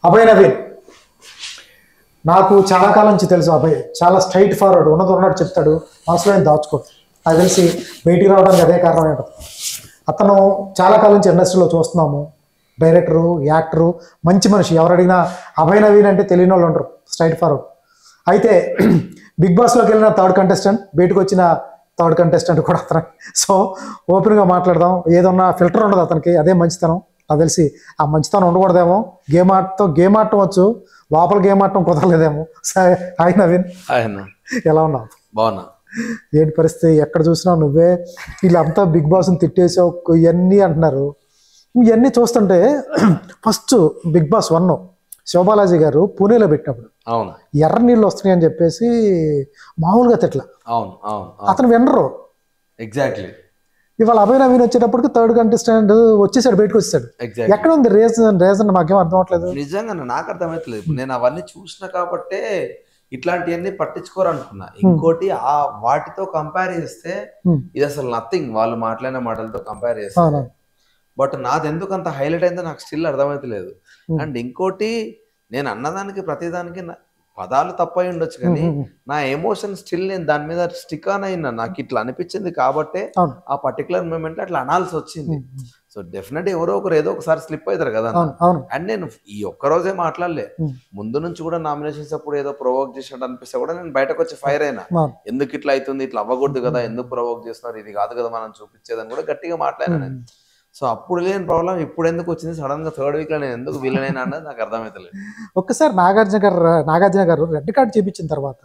అభయ్ నవీన్ నాకు చాలా కాలం నుంచి తెలుసు. అభయ్ చాలా స్ట్రైట్ ఫార్వర్డ్, ఉన్నట్టు చెప్తాడు, మనసులో ఏం దాచుకోడు. నాకు తెలిసి బయటికి రావడానికి అదే కారణం ఏంటో. అతను చాలా కాలం నుంచి ఇండస్ట్రీలో చూస్తున్నాము. డైరెక్టరు, యాక్టరు, మంచి మనిషి. ఎవరు అడిగినా అభయ్ నవీన్ అంటే తెలియని వాళ్ళు ఉండరు, స్ట్రైట్ ఫార్వర్డ్. అయితే బిగ్ బాస్లోకి వెళ్ళిన థర్డ్ కంటెస్టెంట్, బయటకు వచ్చిన థర్డ్ కంటెస్టెంట్ కూడా అతను. సో ఓపెన్గా మాట్లాడదాం, ఏదన్నా ఫిల్టర్ ఉండదు అతనికి, అదే మంచితనం. నాకు తెలిసి ఆ మంచితనం ఉండకూడదేమో. గేమ్ ఆడటం వచ్చు, లోపల గేమ్ ఆడటం కుదరలేదేమో. సరే, హాయ్ నవీన్, ఎలా ఉన్నావు? బాగున్నా. ఏంటి పరిస్థితి? ఎక్కడ చూసినా నువ్వే. వీళ్ళంతా బిగ్ బాస్ని తిట్టేసావు ఇవన్నీ అంటున్నారు. ఇవన్నీ చూస్తుంటే ఫస్ట్ బిగ్ బాస్ 1 శివబాలాజీ గారు పూణేలో పెట్టినప్పుడు అవును ఎర్ర నీళ్ళు వస్తున్నాయని చెప్పేసి మామూలుగా తిట్ల. అవును అవును అతను వినరు. ఎగ్జాక్ట్లీ. ఇవాళ అభయ్ నవీన్ వచ్చేటప్పటికి థర్డ్ కంటెస్టెంట్ వచ్చేసాడు, బయటకు వచ్చేసాడు. ఎక్కడ ఉంది రీజన్ మాకేం అర్థం అవట్లేదు. నిజంగా నాకు అర్థమవుతలేదు. ఇప్పుడు నేను అవన్నీ చూసిన కాబట్టే ఇట్లాంటివన్నీ పట్టించుకోరు అనుకున్నా. ఇంకోటి వాటితో కంపేర్ చేస్తే ఇది అసలు నథింగ్, వాళ్ళు మాట్లాడిన మాటలతో కంపేర్ చేస్తే. బట్ నాది ఎందుకు అంత హైలైట్ అయిందో నాకు స్టిల్ అర్థమవుతలేదు. అండ్ ఇంకోటి, నేను అన్నదానికి ప్రతిదానికి పదాలు తప్పై ఉండొచ్చు, కానీ నా ఎమోషన్ స్టిల్ నేను దాని మీద స్టిక్ ఆన్ అయినా. నాకు ఇట్లా అనిపించింది కాబట్టే ఆ పర్టికులర్ మూమెంట్ అట్లా అనాల్సి వచ్చింది. సో డెఫినెట్ ఎవరో ఒకరు ఏదో ఒకసారి స్లిప్ అవుతారు కదా. అండ్ నేను ఈ ఒక్కరోజే మాట్లాడలే, ముందు నుంచి కూడా నామినేషన్స్ అప్పుడు ఏదో ప్రొవోక్ చేసినట్టు అనిపిస్తే కూడా నేను బయటకు వచ్చి ఫైర్ అయినా. ఎందుకు ఇట్లా అవుతుంది, ఇట్లా అవ్వకూడదు కదా, ఎందుకు ప్రొవోక్ చేస్తున్నారు, ఇది కాదు కదా మనం చూపించేదని కూడా గట్టిగా మాట్లాడినా నేను. సో అప్పుడు లేని ప్రాబ్లం ఇప్పుడు ఎందుకు వచ్చింది సడన్ గా థర్డ్ వీక్ లో నేను ఎందుకు వీలనైనా అన్నది నాకు అర్థమవుతలేదు. ఒక్కసారి నాగార్జున గారు రెడ్ కార్డ్ చేపించిన తర్వాత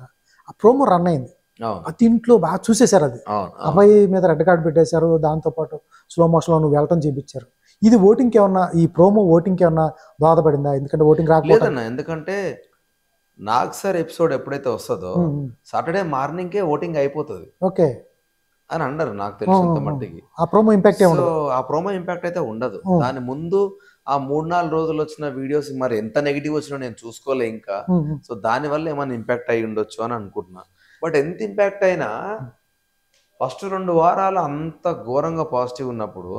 ఆ ప్రోమో రన్ అయింది. ప్రతి ఇంట్లో బాగా చూసేశారు. అది అబ్బాయి మీద రెడ్ కార్డ్ పెట్టేశారు, దాంతో పాటు స్లో మోషన్ లో నువ్వు వెళ్ళటం చేపించారు. ఇది ఓటింగ్ ఏమన్నా, ఈ ప్రోమో ఓటింగ్ ఏమన్నా దోహదపడిందా? ఎందుకంటే ఓటింగ్ రాలేదన్నా. ఎందుకంటే నాగ్ సార్ ఎపిసోడ్ ఎప్పుడైతే వస్తుందో సాటర్డే మార్నింగ్ ఓటింగ్ అయిపోతుంది. ఓకే అని అన్నారు నాకు తెలిసినంత మట్టికి. ఆ ప్రోమో ఇంపాక్ట్ అయితే ఉండదు. దాని ముందు ఆ 3-4 రోజులు వచ్చిన వీడియోస్ మరి ఎంత నెగిటివ్ వచ్చినా నేను చూసుకోలే ఇంకా. సో దాని వల్ల ఏమైనా ఇంపాక్ట్ అయి ఉండొచ్చు అని అనుకుంటున్నా. బట్ ఎంత ఇంపాక్ట్ అయినా ఫస్ట్ 2 వారాలు అంత ఘోరంగా పాజిటివ్ ఉన్నప్పుడు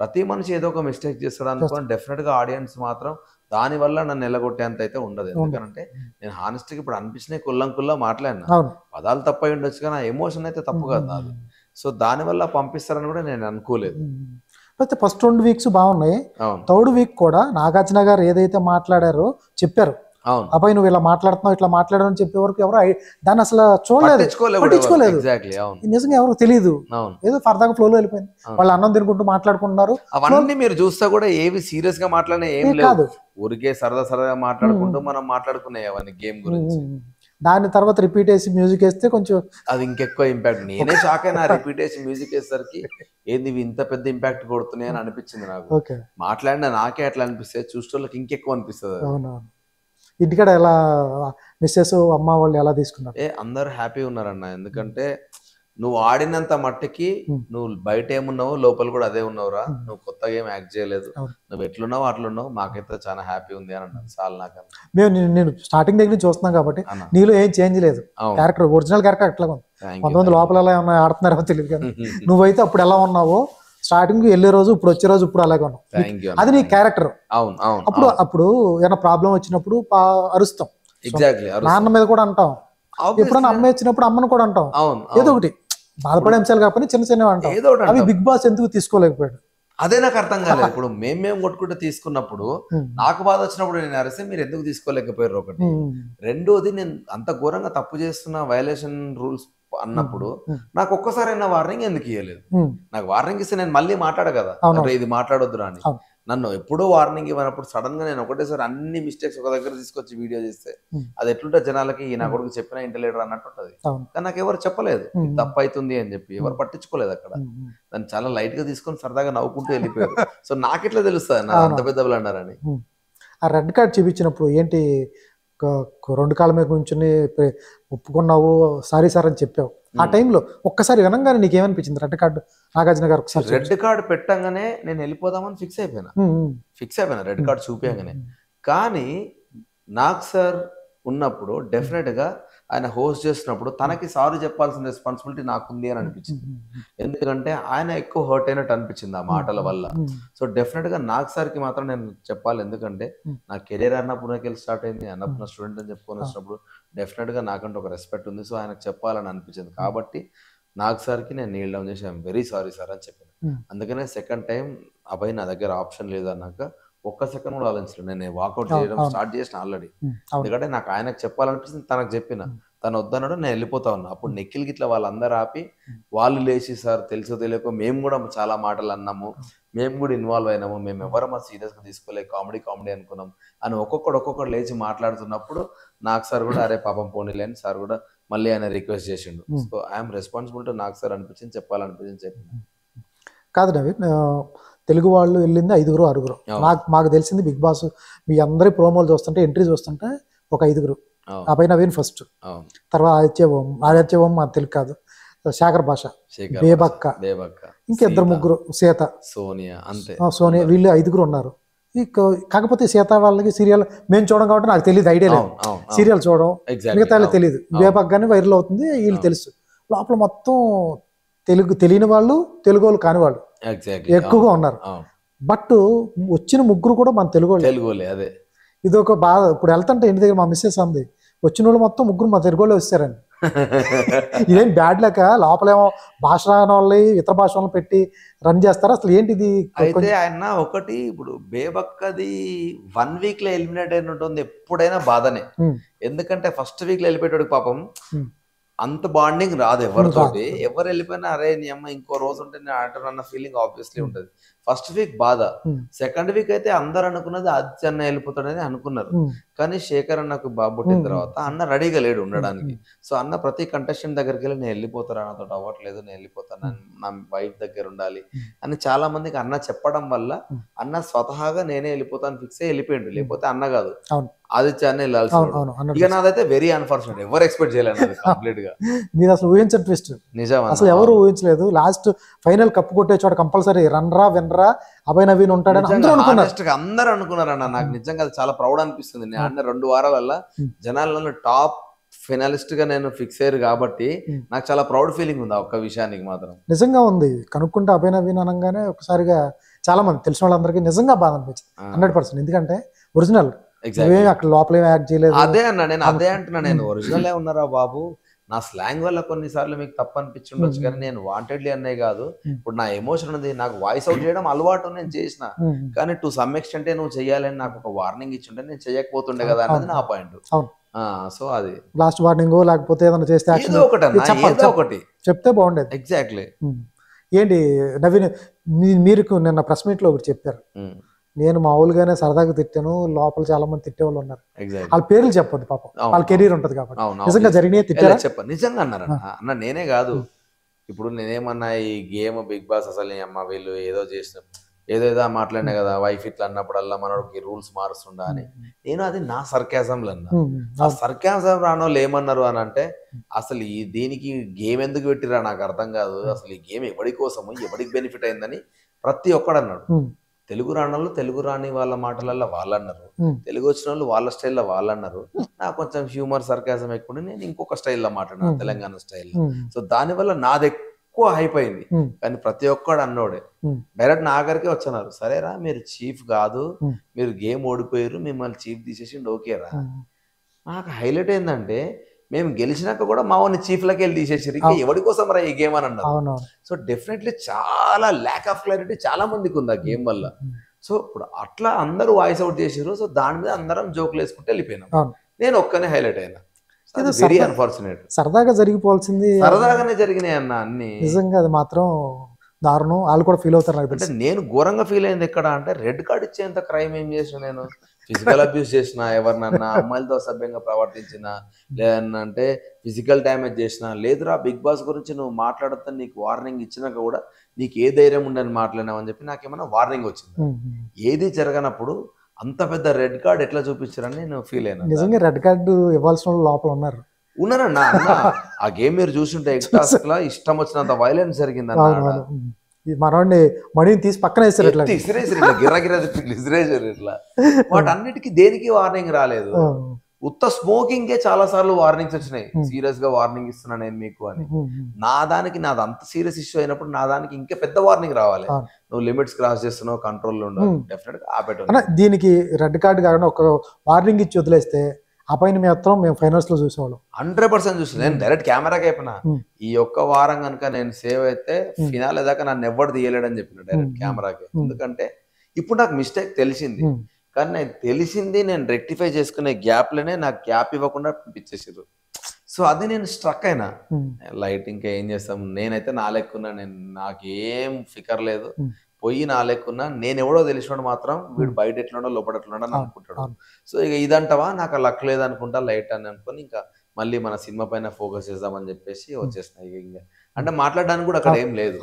ప్రతి మనిషి ఏదో ఒక మిస్టేక్ చేస్తాడు అనుకోని డెఫినెట్ గా ఆడియన్స్ మాత్రం దాని వల్ల నన్ను నిలగొట్టేంత అయితే ఉండదు. ఎందుకంటే నేను హానెస్ట్గా ఇప్పుడు అనిపించినాయి కుల్లా మాట్లాడినా. పదాలు తప్పై ఉండొచ్చు కానీ ఆ ఎమోషన్ అయితే తప్పు కదా అది. సో దానివల్ల పంపిస్తారని కూడా నేను అనుకోలేదు. అయితే ఫస్ట్ 2 వీక్స్ బాగున్నాయి. థర్డ్ వీక్ కూడా నాగార్జున గారు ఏదైతే మాట్లాడారో చెప్పారు. అబ్బాయి నువ్వు ఇలా మాట్లాడుతున్నావు, ఇట్లా మాట్లాడావు అని చెప్పే వరకు ఎవరు దాన్ని అసలు పట్టించుకోలేదు. నిజంగా ఎవరికి తెలియదు, ఏదో ఫర్దాగా ఫ్లోలో వెళ్ళిపోయింది. వాళ్ళు అన్నం తినుకుంటూ మాట్లాడుకుంటున్నారు. అవన్నీ మీరు చూస్తా కూడా ఏవి సీరియస్ గా మాట్లాడినా ఏం కాదు, ఊరికే సరదాగా మాట్లాడుకుంటూ మనం మాట్లాడుకున్నాయి అవన్నీ గేమ్ గురించి. దాని తర్వాత రిపీట్ వేసి మ్యూజిక్ వేస్తే కొంచెం అది ఇంకెక్కువ ఇంపాక్ట్. నేనే షాక్ అయినా రిపీట్ వేసి మ్యూజిక్ వేసేసరికి ఏంది ఇంత పెద్ద ఇంపాక్ట్ కొడుతున్నాయి అని అనిపించింది నాకు. మాట్లాడినా నాకే అట్లా అనిపిస్తే చూసేటోళ్ళకి ఇంకెక్కువ అనిపిస్తుంది. ఇంటికాడ ఎలా మిస్సెస్ అమ్మ వాళ్ళు ఎలా తీసుకున్నారు? అందరు హ్యాపీ ఉన్నారన్న. ఎందుకంటే నువ్వు ఆడినంత మట్టికి నువ్వు బయట ఏమున్నావు లోపల కూడా అదే ఉన్నావురా, నువ్వు కొత్తగా ఏం యాక్ట్ చేయలేదు, నువ్వు ఎట్లున్నావు అట్లున్నావు, మాకైతే చాలా హ్యాపీ ఉంది అని అన్నాను. చాలా నాకు నేను స్టార్టింగ్ దగ్గర నుంచి చూస్తున్నాం కాబట్టి నీలో ఏం చేంజ్ లేదు. క్యారెక్టర్ ఒరిజినల్ క్యారెక్టర్ అట్లా ఉంది. కొంతమంది లోపల ఎలా ఉన్నా ఆడుతున్నారో తెలియదు కానీ నువ్వైతే అప్పుడు ఎలా ఉన్నావో స్టార్టింగ్ వెళ్ళే రోజు ఇప్పుడు వచ్చే రోజు ఇప్పుడు అలాగే ఉన్నావు. అది నీ క్యారెక్టర్. అప్పుడు ఏమైనా ప్రాబ్లం వచ్చినప్పుడు అరుస్తాం, నాన్న మీద కూడా అంటాం, ఎప్పుడన్నా అమ్మ వచ్చినప్పుడు అమ్మను కూడా అంటాం, ఏదో ఒకటి బాధపడే అంశాలు కాకపోతే చిన్న అంటాం. అవి బిగ్ బాస్ ఎందుకు తీసుకోలేకపోయాడు అదే నాకు అర్థం కాలేదు. ఇప్పుడు మేము కొట్టుకుంటూ తీసుకున్నప్పుడు నాకు బాధ వచ్చినప్పుడు నేను అరిస్తే మీరు ఎందుకు తీసుకోలేకపోయారు ఒకటి. రెండోది, నేను అంత ఘోరంగా తప్పు చేస్తున్న వయలేషన్ రూల్స్ అన్నప్పుడు నాకు ఒక్కసారైనా వార్నింగ్ ఎందుకు ఇవ్వలేదు? నాకు వార్నింగ్ ఇస్తే నేను మళ్ళీ మాట్లాడ కదా, ఇది మాట్లాడొద్దురా అని. నన్ను ఎప్పుడో వార్నింగ్ ఇవ్వనప్పుడు సడన్ గా నేను ఒకటేసారి అన్ని మిస్టేక్స్ ఒక దగ్గర తీసుకొచ్చి వీడియో చేస్తే అది ఎట్లుంటే జనాలకి నా కొడుకు చెప్పినా ఇంటలేడు అన్నట్టు ఉంటది. కానీ నాకు ఎవరు చెప్పలేదు తప్పు అవుతుంది అని చెప్పి, ఎవరు పట్టించుకోలేదు అక్కడ. దాన్ని చాలా లైట్ గా తీసుకొని సరదాగా నవ్వుకుంటూ వెళ్ళిపోయారు. సో నాకెట్లా తెలుస్తుంది నా అంత పెద్దలు అన్నారని. ఆ రెడ్ కార్డ్ చూపించినప్పుడు ఏంటి, 2 కాళ్ళ మీద కూర్చొని ఒప్పుకున్నావు, సారీ సార్ అని చెప్పావు. ఆ టైంలో ఒక్కసారి వినంగానే నీకేమనిపించింది? రెడ్ కార్డు నాగార్జున గారు ఒకసారి రెడ్ కార్డు పెట్టంగానే నేను వెళ్ళిపోదామని ఫిక్స్ అయిపోయినా రెడ్ కార్డు చూపించగానే. కానీ నాగ్ సార్ ఉన్నప్పుడు డెఫినెట్ గా ఆయన హోస్ట్ చేసినప్పుడు తనకి సారీ చెప్పాల్సిన రెస్పాన్సిబిలిటీ నాకుంది అని అనిపించింది. ఎందుకంటే ఆయన ఎక్కువ హర్ట్ అయినట్టు అనిపించింది ఆ మాటల వల్ల. సో డెఫినెట్గా నాగ్ సార్కి మాత్రం నేను చెప్పాలి, ఎందుకంటే నా కెరీర్ అన్నపూర్ణకి స్టార్ట్ అయింది, అన్నపూర్ణ స్టూడెంట్ అని చెప్పుకొని వచ్చినప్పుడు డెఫినెట్గా నాకంటే ఒక రెస్పెక్ట్ ఉంది. సో ఆయనకు చెప్పాలని అనిపించింది కాబట్టి నాగ్ సార్కి నేను నీల్ డౌన్ చేసి ఐఎమ్ వెరీ సారీ సార్ అని చెప్పాను. అందుకనే సెకండ్ టైం అబ్బాయి నా దగ్గర ఆప్షన్ లేదు అన్నాక ఒక్క సెకండ్ కూడా ఆలోచించలేదు, నేను వాకౌట్ చేయడం స్టార్ట్ చేసిన ఆల్రెడీ. ఎందుకంటే నాకు ఆయనకు చెప్పాలనిపిస్తుంది, తనకు చెప్పిన, తను వద్దన్నాడు, నేను వెళ్ళిపోతా ఉన్నా. అప్పుడు నిఖిల్ గిట్ల వాళ్ళందరూ ఆపి వాళ్ళు లేచి సార్ తెలుసో తెలియకో మేము కూడా చాలా మాటలు అన్నాము, మేము కూడా ఇన్వాల్వ్ అయినాము, మేము ఎవరు మా సీరియస్గా తీసుకోలేదు, కామెడీ కామెడీ అనుకున్నాం అని ఒక్కొక్కడు లేచి మాట్లాడుతున్నప్పుడు నాకు సార్ కూడా అరే పాపం పోనీలే అని సార్ కూడా మళ్ళీ ఆయన రిక్వెస్ట్ చేసిండు. సో ఐఎమ్ రెస్పాన్సిబుల్ టు నాకు సార్ అనిపించింది, చెప్పాలనిపించింది చెప్పిన. కాదు నవీన్, తెలుగు వాళ్ళు వెళ్ళింది 5-6. మాకు తెలిసింది బిగ్ బాస్ మీ అందరి ప్రోమోలు చూస్తుంటే, ఎంట్రీ చూస్తుంటే ఒక 5. అబ్బాయి నవీన్ ఫస్ట్, తర్వాత ఆదిత్య ఓం మా తెలుగు కాదు, శేఖర్ భాష, బేబక్క, ఇంకా 2-3 సీత, సోనియా, అంతే సోనియా, వీళ్ళు 5 ఉన్నారు. కాకపోతే సీత వాళ్ళకి సీరియల్ మేము చూడడం కాబట్టి నాకు తెలియదు, ఐడియా లేదు, సీరియల్ చూడడం, మిగతా తెలియదు. బేబక్ కానీ వైరల్ అవుతుంది, వీళ్ళు తెలుసు. లోపల మొత్తం తెలియని వాళ్ళు, తెలుగు వాళ్ళు కాని వాళ్ళు ఎక్కువగా ఉన్నారు. బట్ వచ్చిన 3 కూడా మన తెలుగు వాళ్ళే. అదే ఇది ఒక బాధ. ఇప్పుడు వెళ్తుంటే ఇంటి దగ్గర మా మిస్సెస్ అంది, వచ్చిన వాళ్ళు మొత్తం 3 మా తెలుగు వాళ్ళు వచ్చారని. ఇదేం బ్యాడ్ లెక్క, లోపలేమో భాష రాని వాళ్ళు ఇతర భాష వాళ్ళని పెట్టి రన్ చేస్తారు, అసలు ఏంటిది? అయితే ఆయన ఒకటి ఇప్పుడు బేబక్కది 1 వీక్ లో ఎలిమినేట్ అయిన ఉంటుంది, ఎప్పుడైనా బాధనే. ఎందుకంటే ఫస్ట్ వీక్ లో వెళ్ళిపోయేటోడికి పాపం అంత బాండింగ్ రాదు ఎవరితోటి. ఎవరు వెళ్ళిపోయినా అరే నీ అమ్మ ఇంకో రోజు ఉంటే నేను ఆడటం అన్న ఫీలింగ్ ఆబ్వియస్లీ ఉంటుంది. ఫస్ట్ వీక్ బాధ, సెకండ్ వీక్ అయితే అందరు అనుకున్నది ఆదిత్య అన్న వెళ్ళిపోతాడని అనుకున్నారు. కానీ శేఖర్ అన్నకు బాబు పుట్టిన తర్వాత అన్న రెడీగా లేడు ఉండడానికి. సో అన్న ప్రతి కంటెస్టెంట్ దగ్గరికి వెళ్ళి నేను వెళ్ళిపోతాను, నాతో అవ్వట్లేదు, నేను వెళ్ళిపోతాను, నా వైఫ్ దగ్గర ఉండాలి అని చాలా మందికి అన్న చెప్పడం వల్ల అన్న స్వతహాగా నేనే వెళ్ళిపోతాను ఫిక్స్ అయ్యి వెళ్ళిపోయిండు. లేకపోతే అన్న కాదు ఆదిత్య అన్న వెళ్ళాల్సి. ఇక నాదైతే వెరీ అన్ఫార్చునేట్, ఎవరు ఎక్స్పెక్ట్ చేయలేదు కంప్లీట్ గా. మీరు అసలు ఊహించని ట్విస్ట్, నిజం అసలు ఎవరు ఊహించలేదు. లాస్ట్ ఫైనల్ కప్పు కొట్టే చోట కంపల్సరీ రన్రా వినరా అభయ్ నవీన్ ఉంటాడని అందరూ అనుకున్నారు అన్న. నాకు నిజంగా చాలా ప్రౌడ్ అనిపిస్తుంది. నేను ఆడిన 2 వారాల జనాలలో టాప్ ఫైనలిస్ట్ గా నేను ఫిక్స్ అయ్యారు కాబట్టి నాకు చాలా ప్రౌడ్ ఫీలింగ్ ఉంది. ఆ ఒక్క విషయానికి మాత్రం నిజంగా ఉంది. కనుక్కుంటే అభయ్ నవీన్ అనగానే ఒకసారిగా చాలా మంది తెలిసిన వాళ్ళందరికీ నిజంగా బాధ అనిపించింది 100%. ఎందుకంటే ఒరిజినల్ అక్కడ లోపల యాక్ట్ చేయలేదు. అదే అన్న, నేను అదే అంటున్నా, నేను ఒరిజినల్ ఉన్నారా బాబు. నా స్లాంగ్ వల్ల కొన్నిసార్లు మీకు తప్పు అనిపించుండొచ్చు, కానీ నేను వాంటెడ్లీ అనే కాదు. ఇప్పుడు నా ఎమోషన్ ఉంది, నాకు వాయిస్ అవుట్ చేయడం అలవాటు, నేను చేసిన. కానీ టు సమ్ ఎక్స్టెంట్ నువ్వు చెయ్యాలని నాకు ఒక వార్నింగ్ ఇచ్చుంటే నేను చేయకపోతుండే కదా అనేది నా పాయింట్. సో అది లాస్ట్ వార్నింగ్ లేకపోతే ఏదైనా చేస్తే ఒకటి చెప్తే బాగుండేది. ఎగ్జాక్ట్లీ. ఏంటి నవీన్, మీరు నిన్న ప్రెస్ మీట్ లో ఒకటి చెప్పారు, నేను మామూలుగానే సరదాగా తిట్టాను, లోపల చాలా మంది తిట్టేవాళ్ళు ఉన్నారు, వాళ్ళ పేర్లు చెప్పొద్దు పాపం, వాళ్ళ కెరీర్ ఉంటది కాబట్టి. నిజంగా జరిగినాయి తిట్టారా? చెప్పండి. నిజంగా అన్నారు అన్న, నేనే కాదు. ఇప్పుడు నేనేమన్నా ఈ గేమ్ బిగ్ బాస్ అసలు అమ్మ వీళ్ళు ఏదో చేసిన ఏదో మాట్లాడినా కదా, వైఫ్ ఇట్లా అన్నప్పుడల్లా మనకి రూల్స్ మారుస్తుండా అని. నేను అది నా సర్కాజంలో అన్నా. ఆ సర్కాజం రానోళ్ళు ఏమన్నారు అని అంటే, అసలు ఈ దీనికి గేమ్ ఎందుకు పెట్టిరా నాకు అర్థం కాదు, అసలు ఈ గేమ్ ఎవరి కోసము, ఎవరికి బెనిఫిట్ అయిందని ప్రతి ఒక్కడు అన్నాడు. తెలుగు రానోళ్ళు తెలుగు రాని వాళ్ళ మాటలలో వాళ్ళు అన్నారు, తెలుగు వచ్చిన వాళ్ళు వాళ్ళ స్టైల్లో వాళ్ళు అన్నారు. నాకు కొంచెం హ్యూమర్ సర్కాజం ఎక్కువ, నేను ఇంకొక స్టైల్లో మాట్లాడినా, తెలంగాణ స్టైల్లో. సో దానివల్ల నాది ఎక్కువ హైప్ అయింది. కానీ ప్రతి ఒక్కడు అన్నోడే డైరెక్ట్ నా ఆఖరికే వచ్చన్నారు, సరేరా మీరు చీఫ్ కాదు, మీరు గేమ్ ఓడిపోయారు, మిమ్మల్ని చీఫ్ తీసేసిండు, ఓకేరా. నాకు హైలైట్ ఏంటంటే మేము గెలిచినాక కూడా మా వాడిని చీఫ్లకి వెళ్ళి తీసేసారు, ఇంకా ఎవరి కోసం రా ఈ గేమ్ అని అన్నారు. సో డెఫినెట్లీ చాలా ల్యాక్ ఆఫ్ క్లారిటీ చాలా మందికి ఉంది ఆ గేమ్ వల్ల. సో ఇప్పుడు అట్లా అందరూ వాయిస్ అవుట్ చేసారు. సో దాని మీద అందరం జోకులు వేసుకుంటే వెళ్ళిపోయినాం. నేను ఒక్కనే హైలైట్ అయినా. Very unfortunate. సరదాగా జరిగిపోవాల్సింది సరదాగానే జరిగినాయి అన్న అన్ని. నిజంగా అది మాత్రం దారుణం. వాళ్ళు కూడా ఫీల్ అవుతారు. అంటే నేను ఘోరంగా ఫీల్ అయింది ఎక్కడ అంటే, రెడ్ కార్డ్ ఇచ్చేంత క్రైమ్ ఏం చేసిన నేను? ఫిజికల్ అబ్యూస్ చేసిన, ఎవరినన్నా అమ్మాయిలతో అసభ్యంగా ప్రవర్తించిన, లేదంటే ఫిజికల్ డ్యామేజ్ చేసిన, లేదురా బిగ్ బాస్ గురించి నువ్వు మాట్లాడొద్దని నీకు వార్నింగ్ ఇచ్చినాక కూడా నీకు ఏ ధైర్యం ఉండని మాట్లాడినావు అని చెప్పి నాకేమన్నా వార్నింగ్ వచ్చింది. ఏది జరగనప్పుడు అంత పెద్ద రెడ్ కార్డ్ ఎట్లా చూపించారని నేను ఫీల్ అయినా. నిజంగా రెడ్ కార్డు ఇవ్వాల్సిన వాళ్ళు లోపల ఉన్నారన్నా. ఆ గేమ్ మీరు చూస్తుంటే ఎక్స్ట్రా ఇష్టం వచ్చినంత వైలెన్స్ జరిగింది అన్న. మనోడిని మణిని తీసి పక్కన వేసారు, ఇట్లా గిర్రగిర ఇట్లా. వాటన్నిటికీ దేనికి వార్నింగ్ రాలేదు. ఉత్త స్మోకింగ్ కే చాలా సార్లు వార్నింగ్స్ వచ్చినాయి, సీరియస్ గా వార్నింగ్ ఇస్తున్నా నేను మీకు అని. నాది అంత సీరియస్ ఇష్యూ అయినప్పుడు నా దానికి ఇంకా పెద్ద వార్నింగ్ రావాలి, నువ్వు లిమిట్స్ క్రాస్ చేస్తున్నావు, కంట్రోల్లో ఉండవు, డెఫినెట్ గా ఆపేట. దీనికి రెడ్ కార్డు కాకుండా ఒక వార్నింగ్ ఇచ్చి వదిలేస్తే ఆ పైన మేము ఫైనల్స్ లో చూసేవాళ్ళం. 100% చూసి నేను డైరెక్ట్ కెమెరాకి అయిపోయినా, ఈ ఒక్క వారం కనుక నేను సేవ్ అయితే ఫినాలే దాకా నన్ను ఎవరు తీయలేడని చెప్పిన డైరెక్ట్ కెమెరాకి. ఎందుకంటే ఇప్పుడు నాకు మిస్టేక్ తెలిసింది, కానీ నేను తెలిసింది నేను రెక్టిఫై చేసుకునే గ్యాప్లోనే నాకు గ్యాప్ ఇవ్వకుండా పంపించేసారు. సో అది నేను స్ట్రక్ అయినా, లైట్ ఇంకా ఏం చేస్తాం, నేనైతే నా లెక్కున్నా, నాకేం ఫికర్ లేదు, పోయి నా లెక్కున్నా, నేను ఎవడో తెలిసినాడు మాత్రం వీడు బయట ఎట్లున్నాడో లోపల ఎట్లున్నాడో అని అనుకుంటాడు. సో ఇక ఇదంటవా నాకు లక్ లేదనుకుంటా, లైట్ అని అనుకుని ఇంకా మళ్ళీ మన సినిమా పైన ఫోకస్ చేద్దామని చెప్పేసి వచ్చేసినాయి. ఇంకా అంటే మాట్లాడడానికి కూడా అక్కడ ఏం లేదు.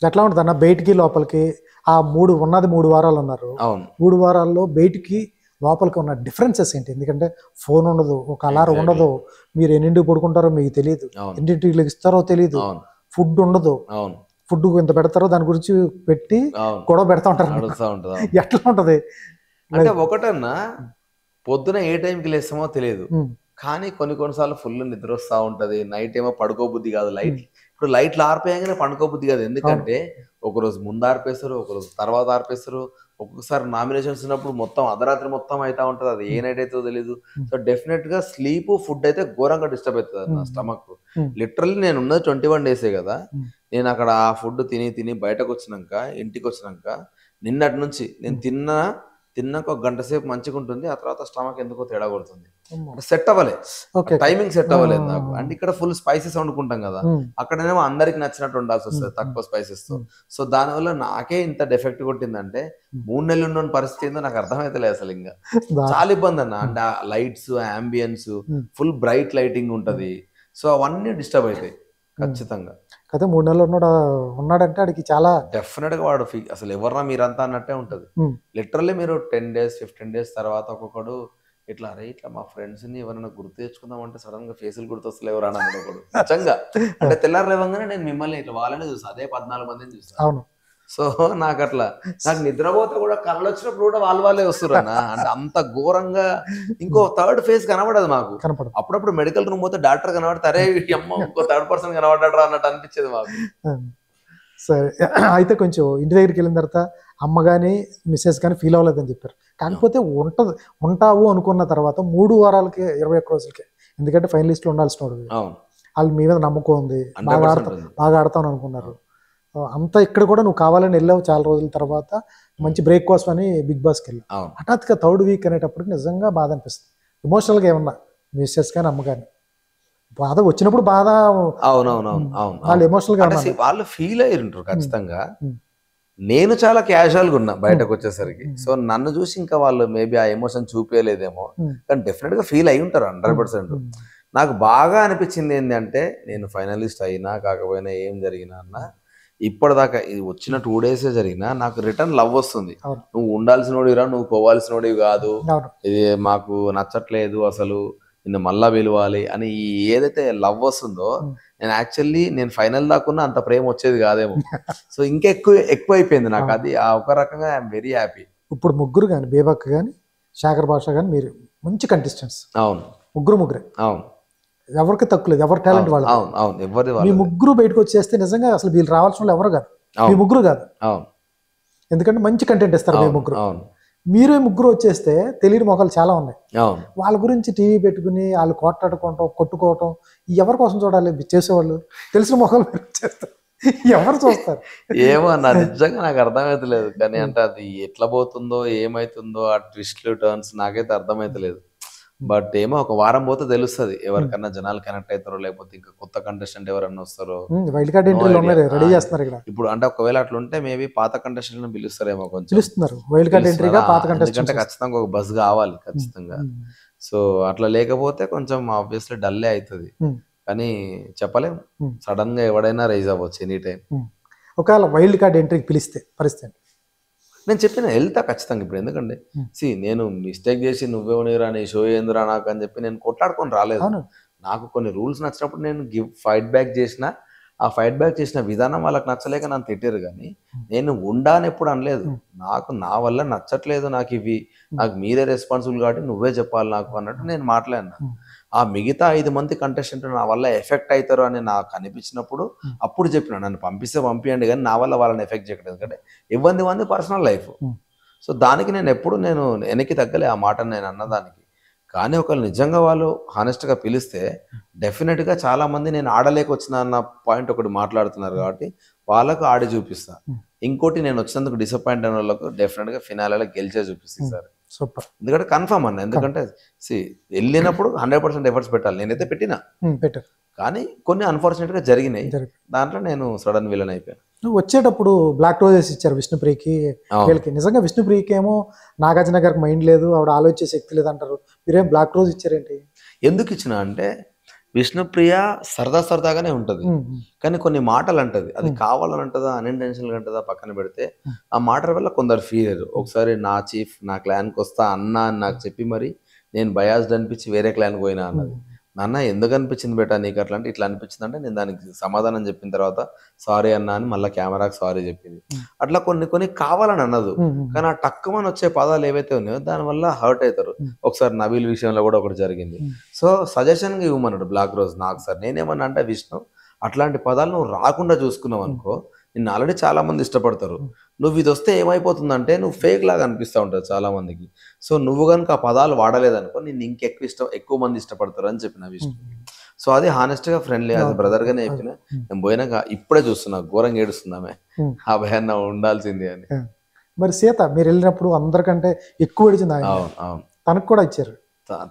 ఎట్లా ఉంటుంది అన్న బయటికి లోపలికి ఆ 3 వారాలు అన్నారు. అవును, 3 వారాల్లో బయటికి లోపలికి ఉన్న డిఫరెన్సెస్ ఏంటి? ఎందుకంటే ఫోన్ ఉండదు, ఒక అలారం ఉండదు, మీరు ఎన్నింటికి పడుకుంటారో మీకు తెలియదు, ఎన్నింటికి లెగిస్తారో తెలియదు, ఫుడ్ ఉండదు, ఫుడ్ ఎంత పెడతారో దాని గురించి పెట్టి గొడవ పెడతా ఉంటారు. ఎట్లా ఉంటది అంటే ఒకటన్నా పొద్దున ఏ టైంకి లేస్తామో తెలియదు, కానీ కొన్నిసార్లు ఫుల్ నిద్ర వస్తూ ఉంటది, నైట్ ఏమో పడుకోబుద్ధి కాదు, ఇప్పుడు లైట్లు ఆర్పేయగానే పండుకోబుద్ధి కాదు. ఎందుకంటే ఒకరోజు ముందు ఆర్పేస్తారు, ఒకరోజు తర్వాత ఆర్పేస్తారు, ఒక్కొక్కసారి నామినేషన్స్ ఉన్నప్పుడు మొత్తం అర్ధరాత్రి మొత్తం అవుతా ఉంటుంది, అది ఏ నైట్ అవుతుందో తెలియదు. సో డెఫినెట్ గా స్లీప్ ఫుడ్ అయితే ఘోరంగా డిస్టర్బ్ అవుతుంది నా స్టమక్. లిటరల్లీ నేను ఉన్నది 21 days కదా, నేను అక్కడ ఆ ఫుడ్ తిని బయటకు వచ్చినాక, ఇంటికి వచ్చినాక నిన్నటి నుంచి నేను తిన్నాక 1 గంట సేపు మంచిగా ఉంటుంది, ఆ తర్వాత స్టమక్ ఎందుకో తేడా కొడుతుంది, సెట్ అవ్వలేదు, టైమింగ్ సెట్ అవ్వలేదు నాకు. అంటే ఇక్కడ ఫుల్ స్పైసెస్ వండుకుంటాం కదా, అక్కడనేమో అందరికి నచ్చినట్టు ఉండాల్సి వస్తుంది తక్కువ స్పైసెస్ తో. సో దానివల్ల నాకే ఇంత డెఫెక్ట్ కొట్టిందంటే 3 నెలలు ఉన్న పరిస్థితి ఏందో నాకు అర్థమైతలేదు అసలు. ఇంకా చాలా ఇబ్బంది అన్న, అంటే ఆ lights, ambience, full bright lighting ఉంటది, సో అవన్నీ డిస్టర్బ్ అవుతాయి ఖచ్చితంగా. అయితే 3 నెలలు ఉన్నాడంటే అడిగి చాలా డెఫినెట్ గా వాడు అసలు ఎవరన్నా మీరంతా అన్నట్టే ఉంటది. లిటరల్లీ మీరు 10 days 15 days తర్వాత ఒక్కొక్కడు ఇట్లా మా ఫ్రెండ్స్ ని ఎవరైనా గుర్తు తెచ్చుకుందాం అంటే సడన్ గా ఫేసులు గుర్తొస్తలే ఎవరన్నా ఒకడు నిజంగా. అంటే తెల్లారు లేవగానే నేను మిమ్మల్ని ఇట్లా వాళ్ళనే చూస్తాను, అదే 14 మందిని చూస్తాను. సో నాకు నిద్రపోతే కూడా కళ్ళు వచ్చినప్పుడు కూడా వాళ్ళే వస్తున్నారు అంటే అంత ఘోరంగా. ఇంకో థర్డ్ ఫేస్ కనబడదు మాకు, అప్పుడప్పుడు మెడికల్ రూమ్ పోతే డాక్టర్ కనబడితే అరే అమ్మ ఇంకో థర్డ్ పర్సన్ కనబడ్డాడు అన్నట్టు అనిపించేది మాకు. సరే, అయితే కొంచెం ఇంటి దగ్గరికి వెళ్ళిన తర్వాత అమ్మ కానీ మిస్సెస్ కానీ ఫీల్ అవ్వలేదని చెప్పారు. కాకపోతే ఉంటావు అనుకున్న తర్వాత 3 వారాలకి 21 రోజులకి, ఎందుకంటే ఫైనలిస్ట్లో ఉండాల్సిన వాళ్ళు మీ మీద నమ్మకం ఉంది, బాగా ఆడతాను అనుకున్నారు. అంతా ఇక్కడ కూడా నువ్వు కావాలని వెళ్ళావు, చాలా రోజుల తర్వాత మంచి బ్రేక్ కోసం అని బిగ్ బాస్కి వెళ్ళావు. హఠాత్తుగా 3rd వీక్ అనేటప్పటికి నిజంగా బాధ అనిపిస్తుంది, ఎమోషనల్గా ఏమన్నా మిస్సెస్ కానీ అమ్మ కానీ బాధ వచ్చినప్పుడు బాధ. వాళ్ళు ఎమోషనల్ గా వాళ్ళు ఫీల్ అయ్యి ఉంటారు ఖచ్చితంగా. నేను చాలా క్యాజువల్ గా ఉన్నా బయటకు వచ్చేసరికి, సో నన్ను చూసి ఇంకా వాళ్ళు మేబీ ఆ ఎమోషన్ చూపించలేదేమో, కానీ డెఫినెట్ గా ఫీల్ అయి ఉంటారు 100%. నాకు బాగా అనిపించింది ఏంటంటే, నేను ఫైనలిస్ట్ అయినా కాకపోయినా ఏం జరిగినా అన్న, ఇప్పటిదాకా ఇది వచ్చిన 2 days జరిగినా నాకు రిటర్న్ లవ్ వస్తుంది. నువ్వు ఉండాల్సినోడిరా, నువ్వు పోవాల్సినోడివి కాదు, ఇది మాకు నచ్చట్లేదు అసలు, నిన్ను మళ్ళా పిలవాలి అని ఏదైతే లవ్ వస్తుందో, నేను ఫైనల్ దాకున్నా అంత ప్రేమ వచ్చేది కాదేమో. సో ఇంకా ఎక్కువ అయిపోయింది నాకు అది. ఆ ఒక రకంగా ఐఎమ్ వెరీ హ్యాపీ. ఇప్పుడు ముగ్గురు కానీ, బేబక్ కానీ, శాకర్ భాష కానీ, మీరు మంచి కంటెస్టెంట్స్. అవును, ముగ్గురే. అవును, ఎవరికి తక్కువ లేదు, ఎవరి టాలెంట్ వాళ్ళు. అవును, ఎవరి మీ ముగ్గురు బయటకు వచ్చేస్తే నిజంగా అసలు వీళ్ళు రావాల్సిన వాళ్ళు ఎవరు కాదు, మీ ముగ్గురు కాదు. అవును, ఎందుకంటే మంచి కంటెంట్ ఇస్తారు మీ ముగ్గురు. మీరు ముగ్గురు వచ్చేస్తే తెలియని మొక్కలు చాలా ఉన్నాయి. వాళ్ళ గురించి టీవీ పెట్టుకుని వాళ్ళు కొట్టుకోవటం ఎవరి కోసం చూడాలి? చేసేవాళ్ళు తెలిసిన మొక్కలు చేస్తారు, ఎవరు చూస్తారు? ఏమో నా నిజంగా నాకు అర్థమైతలేదు. కానీ అంటే అది ఎట్లా పోతుందో ఏమైతుందో ఆ ట్విస్ట్లు టర్న్స్ నాకైతే అర్థమైతలేదు. బట్ ఏమో ఒక వారం పోతే తెలుస్తుంది ఎవరికన్నా జనాలు కనెక్ట్ అవుతారో, లేకపోతే ఇంకా కొత్త కంటెస్టెంట్ ఎవరన్నా వస్తారో. వైల్డ్ కార్డ్ ఎంట్రీలు రెడీ చేస్తున్నారు ఇక్కడ. ఇప్పుడు అంటే ఒకవేళ అట్లా ఉంటే మేబీ పాత కంటెస్టెంట్ పిలుస్తారేమో, కొంచెం పిలుస్తున్నారు వైల్డ్ కార్డ్ ఎంట్రీగా పాత కంటెస్టెంట్. అంటే ఖచ్చితంగా ఒక బస్ కావాలి ఖచ్చితంగా. సో అట్లా లేకపోతే కొంచెం ఆబ్వియస్లీ డల్లే అవుతుంది. కానీ చెప్పలేము, సడన్ గా ఎవడైనా రైజ్ అవ్వచ్చు ఎనీ టైం. ఒకవేళ వైల్డ్ కార్డ్ ఎంట్రీకి పిలిస్తే పరిస్థితి నేను చెప్పిన వెళ్తా ఖచ్చితంగా. ఇప్పుడు ఎందుకంటే నేను మిస్టేక్ చేసి నువ్వేమనిరా నీ షో ఏందిరా నాకు అని చెప్పి నేను కొట్లాడుకొని రాలేదు. నాకు కొన్ని రూల్స్ నచ్చినప్పుడు నేను ఫైట్ బ్యాక్ చేసిన, ఆ ఫైట్ బ్యాక్ చేసిన విధానం వాళ్ళకి నచ్చలేక నన్ను తిట్టారు, కానీ నేను ఉండా అని ఎప్పుడు అనలేదు. నాకు నా వల్ల నచ్చట్లేదు, నాకు ఇవి, నాకు మీరే రెస్పాన్సిబుల్ కాబట్టి నువ్వే చెప్పాలి నాకు అన్నట్టు నేను మాట్లాడినా. ఆ మిగతా 5 మంది కంటెస్టెంట్ నా వల్ల ఎఫెక్ట్ అవుతారు అని నాకు అనిపించినప్పుడు అప్పుడు చెప్పిన, నన్ను పంపిస్తే పంపియండి కానీ నా వల్ల వాళ్ళని ఎఫెక్ట్ చేయకూడదు, ఎందుకంటే ఇవ్వంది మంది పర్సనల్ లైఫ్. సో దానికి నేను ఎప్పుడు నేను వెనక్కి తగ్గలే ఆ మాటను నేను అన్నదానికి. కానీ ఒకళ్ళు నిజంగా వాళ్ళు హానెస్ట్గా పిలిస్తే డెఫినెట్గా చాలామంది నేను ఆడలేక వచ్చిన అన్న పాయింట్ ఒకటి మాట్లాడుతున్నారు కాబట్టి వాళ్ళకు ఆడి చూపిస్తా. ఇంకోటి నేను వచ్చినందుకు డిసప్పాయింట్ అయిన వాళ్ళకు డెఫినెట్గా ఫినాలలో గెలిచే చూపిస్తాను సార్. సూపర్. ఎందుకంటే కన్ఫర్మ్ అన్న, ఎందుకంటే వెళ్ళినప్పుడు 100% ఎఫర్ట్స్ పెట్టాలి, నేనైతే పెట్టినా. కానీ కొన్ని అన్ఫార్చునేట్గా జరిగినాయి, దాంట్లో నేను సడన్ విలన్ అయిపోయాను. నువ్వు వచ్చేటప్పుడు బ్లాక్ రోజెస్ ఇచ్చారు విష్ణుప్రియకి, వీళ్ళకి. నిజంగా విష్ణుప్రియకి ఏమో నాగార్జున గారికి మైండ్ లేదు, ఆవిడ ఆలోచించే శక్తి లేదు అంటారు, మీరేం బ్లాక్ రోజ్ ఇచ్చారేంటి? ఎందుకు ఇచ్చిన అంటే విష్ణుప్రియ సరదాగానే ఉంటది, కానీ కొన్ని మాటలు అంటది, అది కావాలని అంటదా అన్ఇంటెన్షనల్గా అంటదా పక్కన పెడితే, ఆ మాటల వల్ల కొందరు ఫీల్ అయ్యారు. ఒకసారి నా చీఫ్ నా క్లాన్కి వస్తా అన్నా అని నాకు చెప్పి మరి నేను బయాస్డ్ అనిపించి వేరే క్లాన్కి పోయినా అన్నది. నాన్న ఎందుకు అనిపించింది బేటా నీకు అట్లా అంటే, ఇట్లా అనిపించింది అంటే నేను దానికి సమాధానం చెప్పిన తర్వాత సారీ అన్నా అని మళ్ళీ కెమెరాకి సారీ చెప్పింది. అట్లా కొన్ని కావాలని అన్నదు, కానీ ఆ టక్కుమని వచ్చే పదాలు ఏవైతే ఉన్నాయో దానివల్ల హర్ట్ అవుతారు. ఒకసారి నబీల్ విషయంలో కూడా ఒకటి జరిగింది. సో సజెషన్గా ఇవ్వమన్నాడు బ్లాక్ రోజ్ నాకు. సార్ నేనేమన్నా అంటే, విష్ణు అట్లాంటి పదాలు నువ్వు రాకుండా చూసుకున్నావు అనుకో, నిన్ను ఆల్రెడీ చాలా మంది ఇష్టపడతారు, నువ్వు ఇది వస్తే ఏమైపోతుందంటే నువ్వు ఫేక్ లాగా అనిపిస్తూ ఉంటుంది చాలా మందికి. సో నువ్వు కనుక ఆ పదాలు వాడలేదనుకో నిన్ను ఎక్కువ మంది ఇష్టపడతారు అని చెప్పిన విష్ణు. సో అది హానెస్ట్గా ఫ్రెండ్లీ యాజ్ బ్రదర్గానే చెప్పిన. నేను పోయినాక ఇప్పుడే చూస్తున్నా ఘోరంగా ఏడుస్తుందామే, ఆ భయాన్న ఉండాల్సింది అని. మరి సీత మీరు వెళ్ళినప్పుడు అందరికంటే ఎక్కువ ఏడిచింది ఆయన. తనకు కూడా ఇచ్చారు,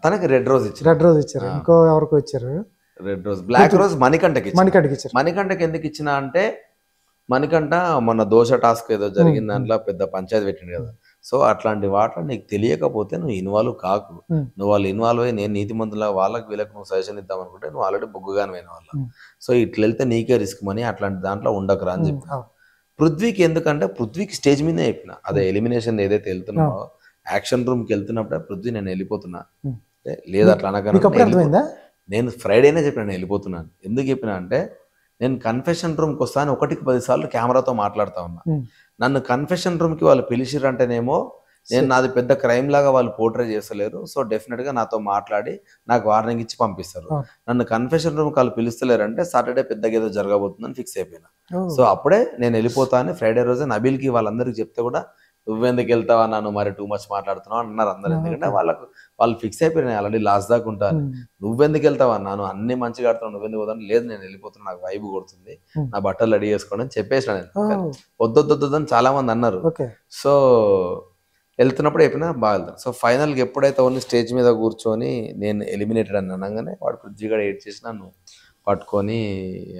తనకి రెడ్ రోజ్ ఇచ్చారు, ఇంకో ఎవరికో ఇచ్చారు రెడ్ రోజ్. బ్లాక్ రోజ్ మణికంఠకి ఇచ్చారు. మణికంఠకి ఎందుకు ఇచ్చిన అంటే, మణికంఠ మొన్న దోశ టాస్క్ ఏదో జరిగిన దాంట్లో పెద్ద పంచాయతీ పెట్టిండు కదా. సో అట్లాంటి వాటిలో నీకు తెలియకపోతే నువ్వు ఇన్వాల్వ్ కాకు. నువ్వు వాళ్ళు ఇన్వాల్వ్ అయ్యి నేను నీతిమంతులా వాళ్ళకి వీళ్ళకి నువ్వు సజెషన్ ఇద్దాం అనుకుంటే నువ్వు ఆల్రెడీ బొగ్గుగానే అయిన వాళ్ళ. సో ఇట్లా వెళ్తే నీకే రిస్క్ మనీ, అట్లాంటి దాంట్లో ఉండకురా అని చెప్పి. పృథ్వీకి ఎందుకంటే పృథ్వీకి స్టేజ్ మీదే చెప్పిన, అదే ఎలిమినేషన్ ఏదైతే వెళ్తున్నావో యాక్షన్ రూమ్కి వెళ్తున్నప్పుడే పృథ్వీ నేను వెళ్ళిపోతున్నా, లేదు అట్లా అనగా నేను ఫ్రైడేనే చెప్పిన నేను వెళ్ళిపోతున్నాను. ఎందుకు చెప్పిన అంటే, నేను కన్ఫెషన్ రూమ్కి వస్తాను 1కి 10 సార్లు కెమెరాతో మాట్లాడుతూ ఉన్నా. నన్ను కన్ఫెషన్ రూమ్కి వాళ్ళు పిలిచిరంటేనేమో నేను నాది పెద్ద క్రైమ్ లాగా వాళ్ళు పోర్ట్రే చేస్తలేరు. సో డెఫినెట్గా నాతో మాట్లాడి నాకు వార్నింగ్ ఇచ్చి పంపిస్తారు. నన్ను కన్ఫెషన్ రూమ్కి వాళ్ళు పిలుస్తలేరంటే సాటర్డే పెద్దగా ఏదో జరగబోతుందని ఫిక్స్ అయిపోయినా. సో అప్పుడే నేను వెళ్ళిపోతా అని ఫ్రైడే రోజే నబీల్కి వాళ్ళందరికీ చెప్తే కూడా నువ్వెందుకు వెళ్తావా నన్ను మరి టూ మచ్ మాట్లాడుతున్నావు అన్నారు అందరు. ఎందుకంటే వాళ్ళు ఫిక్స్ అయిపోయినాయి ఆల్రెడీ లాస్ట్ దాకా ఉంటాను. నువ్వెందుకు వెళ్తావా నాను అన్ని మంచిగా ఆడుతున్నావు, నువ్వెందుకు పోతాను, లేదు నేను వెళ్ళిపోతున్నా, నాకు వైబ్ కొడుతుంది, నా బట్టలు రెడీ చేసుకోండి అని చెప్పేసిన నేను. వద్దొద్దని చాలా మంది అన్నారు. సో వెళ్తున్నప్పుడు చెప్పినా బాగా వెళ్తాను. సో ఫైనల్గా ఎప్పుడైతే ఓన్లీ స్టేజ్ మీద కూర్చొని నేను ఎలిమినేటెడ్ అని అనగానే వాడు పృథ్వీగా ఏడ్ చేసి నన్ను పట్టుకొని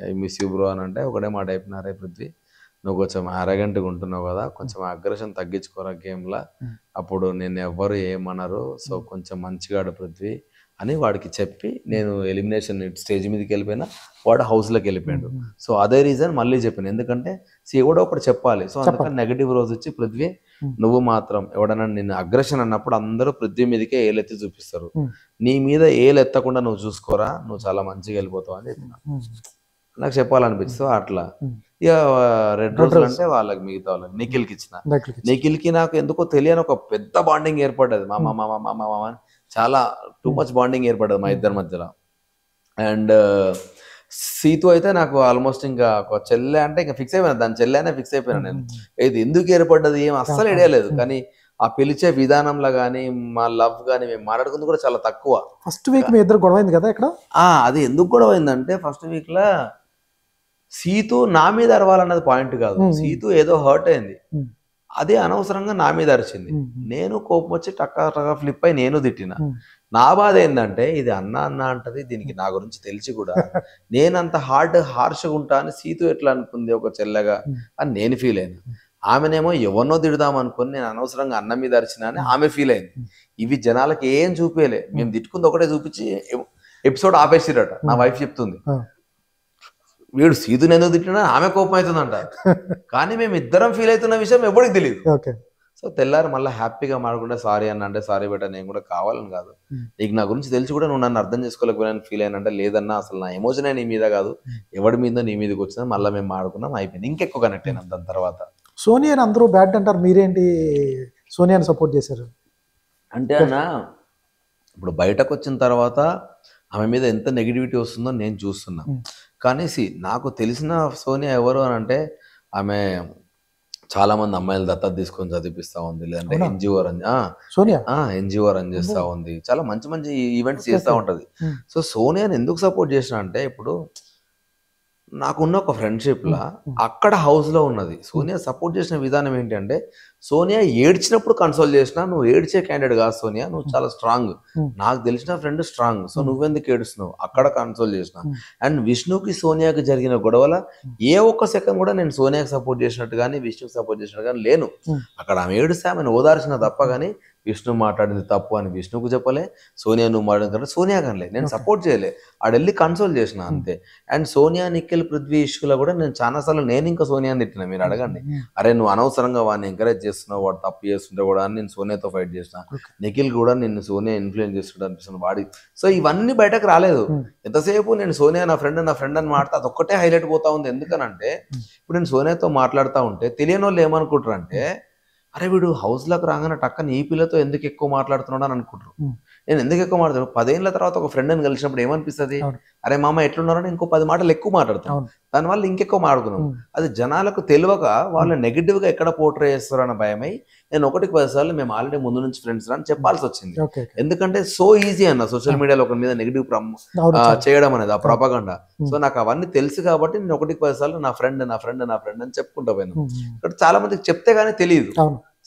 ఐ మిస్ యూ బ్రో అని అంటే ఒకటే మాట అయిపోయినారే పృథ్వీ, నువ్వు కొంచెం అరగంటగా ఉంటున్నావు కదా, కొంచెం అగ్రెషన్ తగ్గించుకోరా గేమ్లా, అప్పుడు నేను ఎవ్వరు ఏమన్నారు, సో కొంచెం మంచిగా ఆడు పృథ్వీ అని వాడికి చెప్పి నేను ఎలిమినేషన్ స్టేజ్ మీదకి వెళ్ళిపోయినా, వాడు హౌస్లోకి వెళ్ళిపోయాడు. సో అదే రీజన్ మళ్ళీ చెప్పాను, ఎందుకంటే ఎవడో ఒకటి చెప్పాలి. సో అందుకని నెగిటివ్ రోజు వచ్చి పృథ్వీ నువ్వు మాత్రం ఎవడన్నా నిన్ను అగ్రెషన్ అన్నప్పుడు అందరూ పృథ్వీ మీదకే ఏలెత్తి చూపిస్తారు, నీ మీద ఏలు ఎత్తకుండా నువ్వు చూసుకోరా, నువ్వు చాలా మంచిగా వెళ్ళిపోతావు అని చెప్పిన. నాకు చెప్పాలనిపించు. సో అట్లా ఇక రెడ్ రోజులు అంటే వాళ్ళకి మిగతా వాళ్ళకి నిఖిల్కి ఇచ్చిన. నిఖిల్కి నాకు ఎందుకో తెలియని ఒక పెద్ద బాండింగ్ ఏర్పడ్డది, మామ మామ మామ మామ అని చాలా టూ మచ్ బాండింగ్ ఏర్పడ్డది మా ఇద్దరి మధ్యలో. అండ్ సీతు అయితే నాకు ఆల్మోస్ట్ ఇంకా ఒక చెల్లె అంటే ఇంకా ఫిక్స్ అయిపోయినా, దాని చెల్లెనే ఫిక్స్ అయిపోయినా నేను. ఇది ఎందుకు ఏర్పడ్డది ఏం అస్సలు ఐడియా కానీ ఆ పిలిచే విధానంలో కానీ మా లవ్ కానీ మేము మాట్లాడుకుంది కూడా చాలా తక్కువ. ఫస్ట్ వీక్ మీ ఇద్దరు గొడవ అయింది కదా ఇక్కడ. అది ఎందుకు గొడవ అయిందంటే ఫస్ట్ వీక్ లో సీతు నా మీద అరవాలన్నది పాయింట్ కాదు, సీతు ఏదో హర్ట్ అయింది, అదే అనవసరంగా నా మీద అరిచింది. నేను కోపం వచ్చి టక్కా ఫ్లిప్ అయి నేను తిట్టిన. నా బాధ ఏంటంటే ఇది అన్న అంటది, దీనికి నా గురించి తెలిసి కూడా నేనంత హార్ష్గా ఉంటా అని సీతు ఎట్లా అనుకుంది ఒక చెల్లెగా అని నేను ఫీల్ అయినా. ఆమెనేమో ఎవరినో తిడదాం అనుకుని నేను అనవసరంగా అన్న మీద అరిచినా అని ఆమె ఫీల్ అయింది. ఇవి జనాలకి ఏం చూపేయలే, మేము తిట్టుకుంది ఒకటే చూపించి ఎపిసోడ్ ఆపేసిరట. నా వైఫ్ చెప్తుంది, వీడు సీతుని ఎందుకు తిట్టినా ఆమె కోపం అవుతుందంట, కానీ మేము ఇద్దరం ఫీల్ అవుతున్న విషయం ఎవరికి తెలియదు. సో తెల్లారి మళ్ళీ హ్యాపీగా మాడకుండా సారీ అన్న అంటే సారీ బేటా నేను కూడా కావాలని కాదు, నీకు నా గురించి తెలిసి కూడా నువ్వు నన్ను అర్థం చేసుకోలేకపోయినా ఫీల్ అయినంటే లేదన్నా అసలు నా ఎమోషన్ నీ మీద కాదు, ఎవడి మీద నీ మీదకి వచ్చినా మళ్ళీ మేము ఆడుకున్నాం అయిపోయింది, ఇంకెక్కువ కనెక్ట్ అయినాం దాని తర్వాత. సోనియాని అందరూ బ్యాడ్ అంటారు, మీరేంటి సోనియాని సపోర్ట్ చేశారు? అంటే అన్న ఇప్పుడు బయటకు వచ్చిన తర్వాత ఆమె మీద ఎంత నెగిటివిటీ వస్తుందో నేను చూస్తున్నా. కానీ నాకు తెలిసిన సోనియా ఎవరు అని అంటే ఆమె చాలా మంది అమ్మాయిలు దత్తత తీసుకొని చదివిపిస్తా ఉంది, లేదంటే NGO run Sonia NGO run చేస్తా ఉంది, చాలా మంచి మంచి ఈవెంట్స్ చేస్తూ ఉంటది. సో సోనియాని ఎందుకు సపోర్ట్ చేసిన అంటే ఇప్పుడు నాకున్న ఒక ఫ్రెండ్షిప్ లా అక్కడ హౌస్ లో ఉన్నది. సోనియా సపోర్ట్ చేసిన విధానం ఏంటంటే సోనియా ఏడ్చినప్పుడు కన్సోల్ చేసినా, నువ్వు ఏడ్చే క్యాండిడేట్ కాదు సోనియా, నువ్వు చాలా స్ట్రాంగ్, నాకు తెలిసిన ఫ్రెండ్ స్ట్రాంగ్, సో నువ్వెందుకు ఏడుస్తున్నావు, అక్కడ కన్సోల్ చేసిన. అండ్ విష్ణుకి సోనియాకి జరిగిన గొడవల ఏ ఒక్క సెకండ్ కూడా నేను సోనియాకి సపోర్ట్ చేసినట్టు కానీ విష్ణుకి సపోర్ట్ చేసినట్టు కానీ లేను. అక్కడ ఆమె ఏడుస్తే ఆమెను ఓదార్చిన తప్ప కానీ విష్ణు మాట్లాడింది తప్పు అని విష్ణుకు చెప్పలే, సోనియా నువ్వు మాట్లాడిన సోనియా కనలే, నేను సపోర్ట్ చేయలే, ఆడెళ్ళి కన్సోల్ చేసిన అంతే. అండ్ సోనియా నిఖిల్ పృథ్వీ ఇష్యూలో కూడా నేను చాలాసార్లు నేను ఇంకా సోనియాని తిట్టిన, మీరు అడగండి, అరే నువ్వు అనవసరంగా వాడిని ఎంకరేజ్ చేస్తున్నావు, వాడు తప్పు చేస్తుంటే కూడా అని నేను సోనియాతో ఫైట్ చేసిన, నిఖిల్ కూడా నిన్ను సోనియా ఇన్ఫ్లుయెన్స్ చేస్తుంటే అనిపిస్తుంది వాడి. సో ఇవన్నీ బయటకు రాలేదు. ఎంతసేపు నేను సోనియా నా ఫ్రెండ్ అని మాట్లాడితే అదొక్కటే హైలైట్ పోతా ఉంది. ఎందుకనంటే ఇప్పుడు నేను సోనియాతో మాట్లాడుతూ ఉంటే తెలియని వాళ్ళు ఏమనుకుంటారు అంటే అరే వీడు హౌస్లోకి రాగానే టక్కని ఈ పిల్లతో ఎందుకు ఎక్కువ మాట్లాడుతున్నాడు అని అనుకుంటారు. నేను ఎందుకు ఎక్కువ మాట్లాడుతున్నాను, 10 ఏళ్ళ తర్వాత ఒక ఫ్రెండ్ అని కలిసినప్పుడు ఏమనిపిస్తుంది, అరే మామ ఎట్లున్నారని ఇంకో 10 మాటలు ఎక్కువ మాట్లాడుతాం, దానివల్ల ఇంకెక్కువ మాట్లాడుకున్నాం. అది జనాలకు తెలియక వాళ్ళు నెగిటివ్ గా ఎక్కడ పోర్ట్రే చేస్తారు అన్న భయమై నేను 1కి 10 సార్లు మేము ఆల్రెడీ ముందు నుంచి ఫ్రెండ్స్ అని చెప్పాల్సి వచ్చింది. ఎందుకంటే సో ఈజీ అన్న సోషల్ మీడియాలో ఒక మీద నెగిటివ్ చేయడం అనేది ఆ ప్రొపగండా. సో నాకు అవన్నీ తెలుసు కాబట్టి నేను 1కి 10 సార్లు నా ఫ్రెండ్ అని చెప్పుకుంటా పోయినా. ఇక్కడ చాలా మందికి చెప్తే గానీ తెలియదు.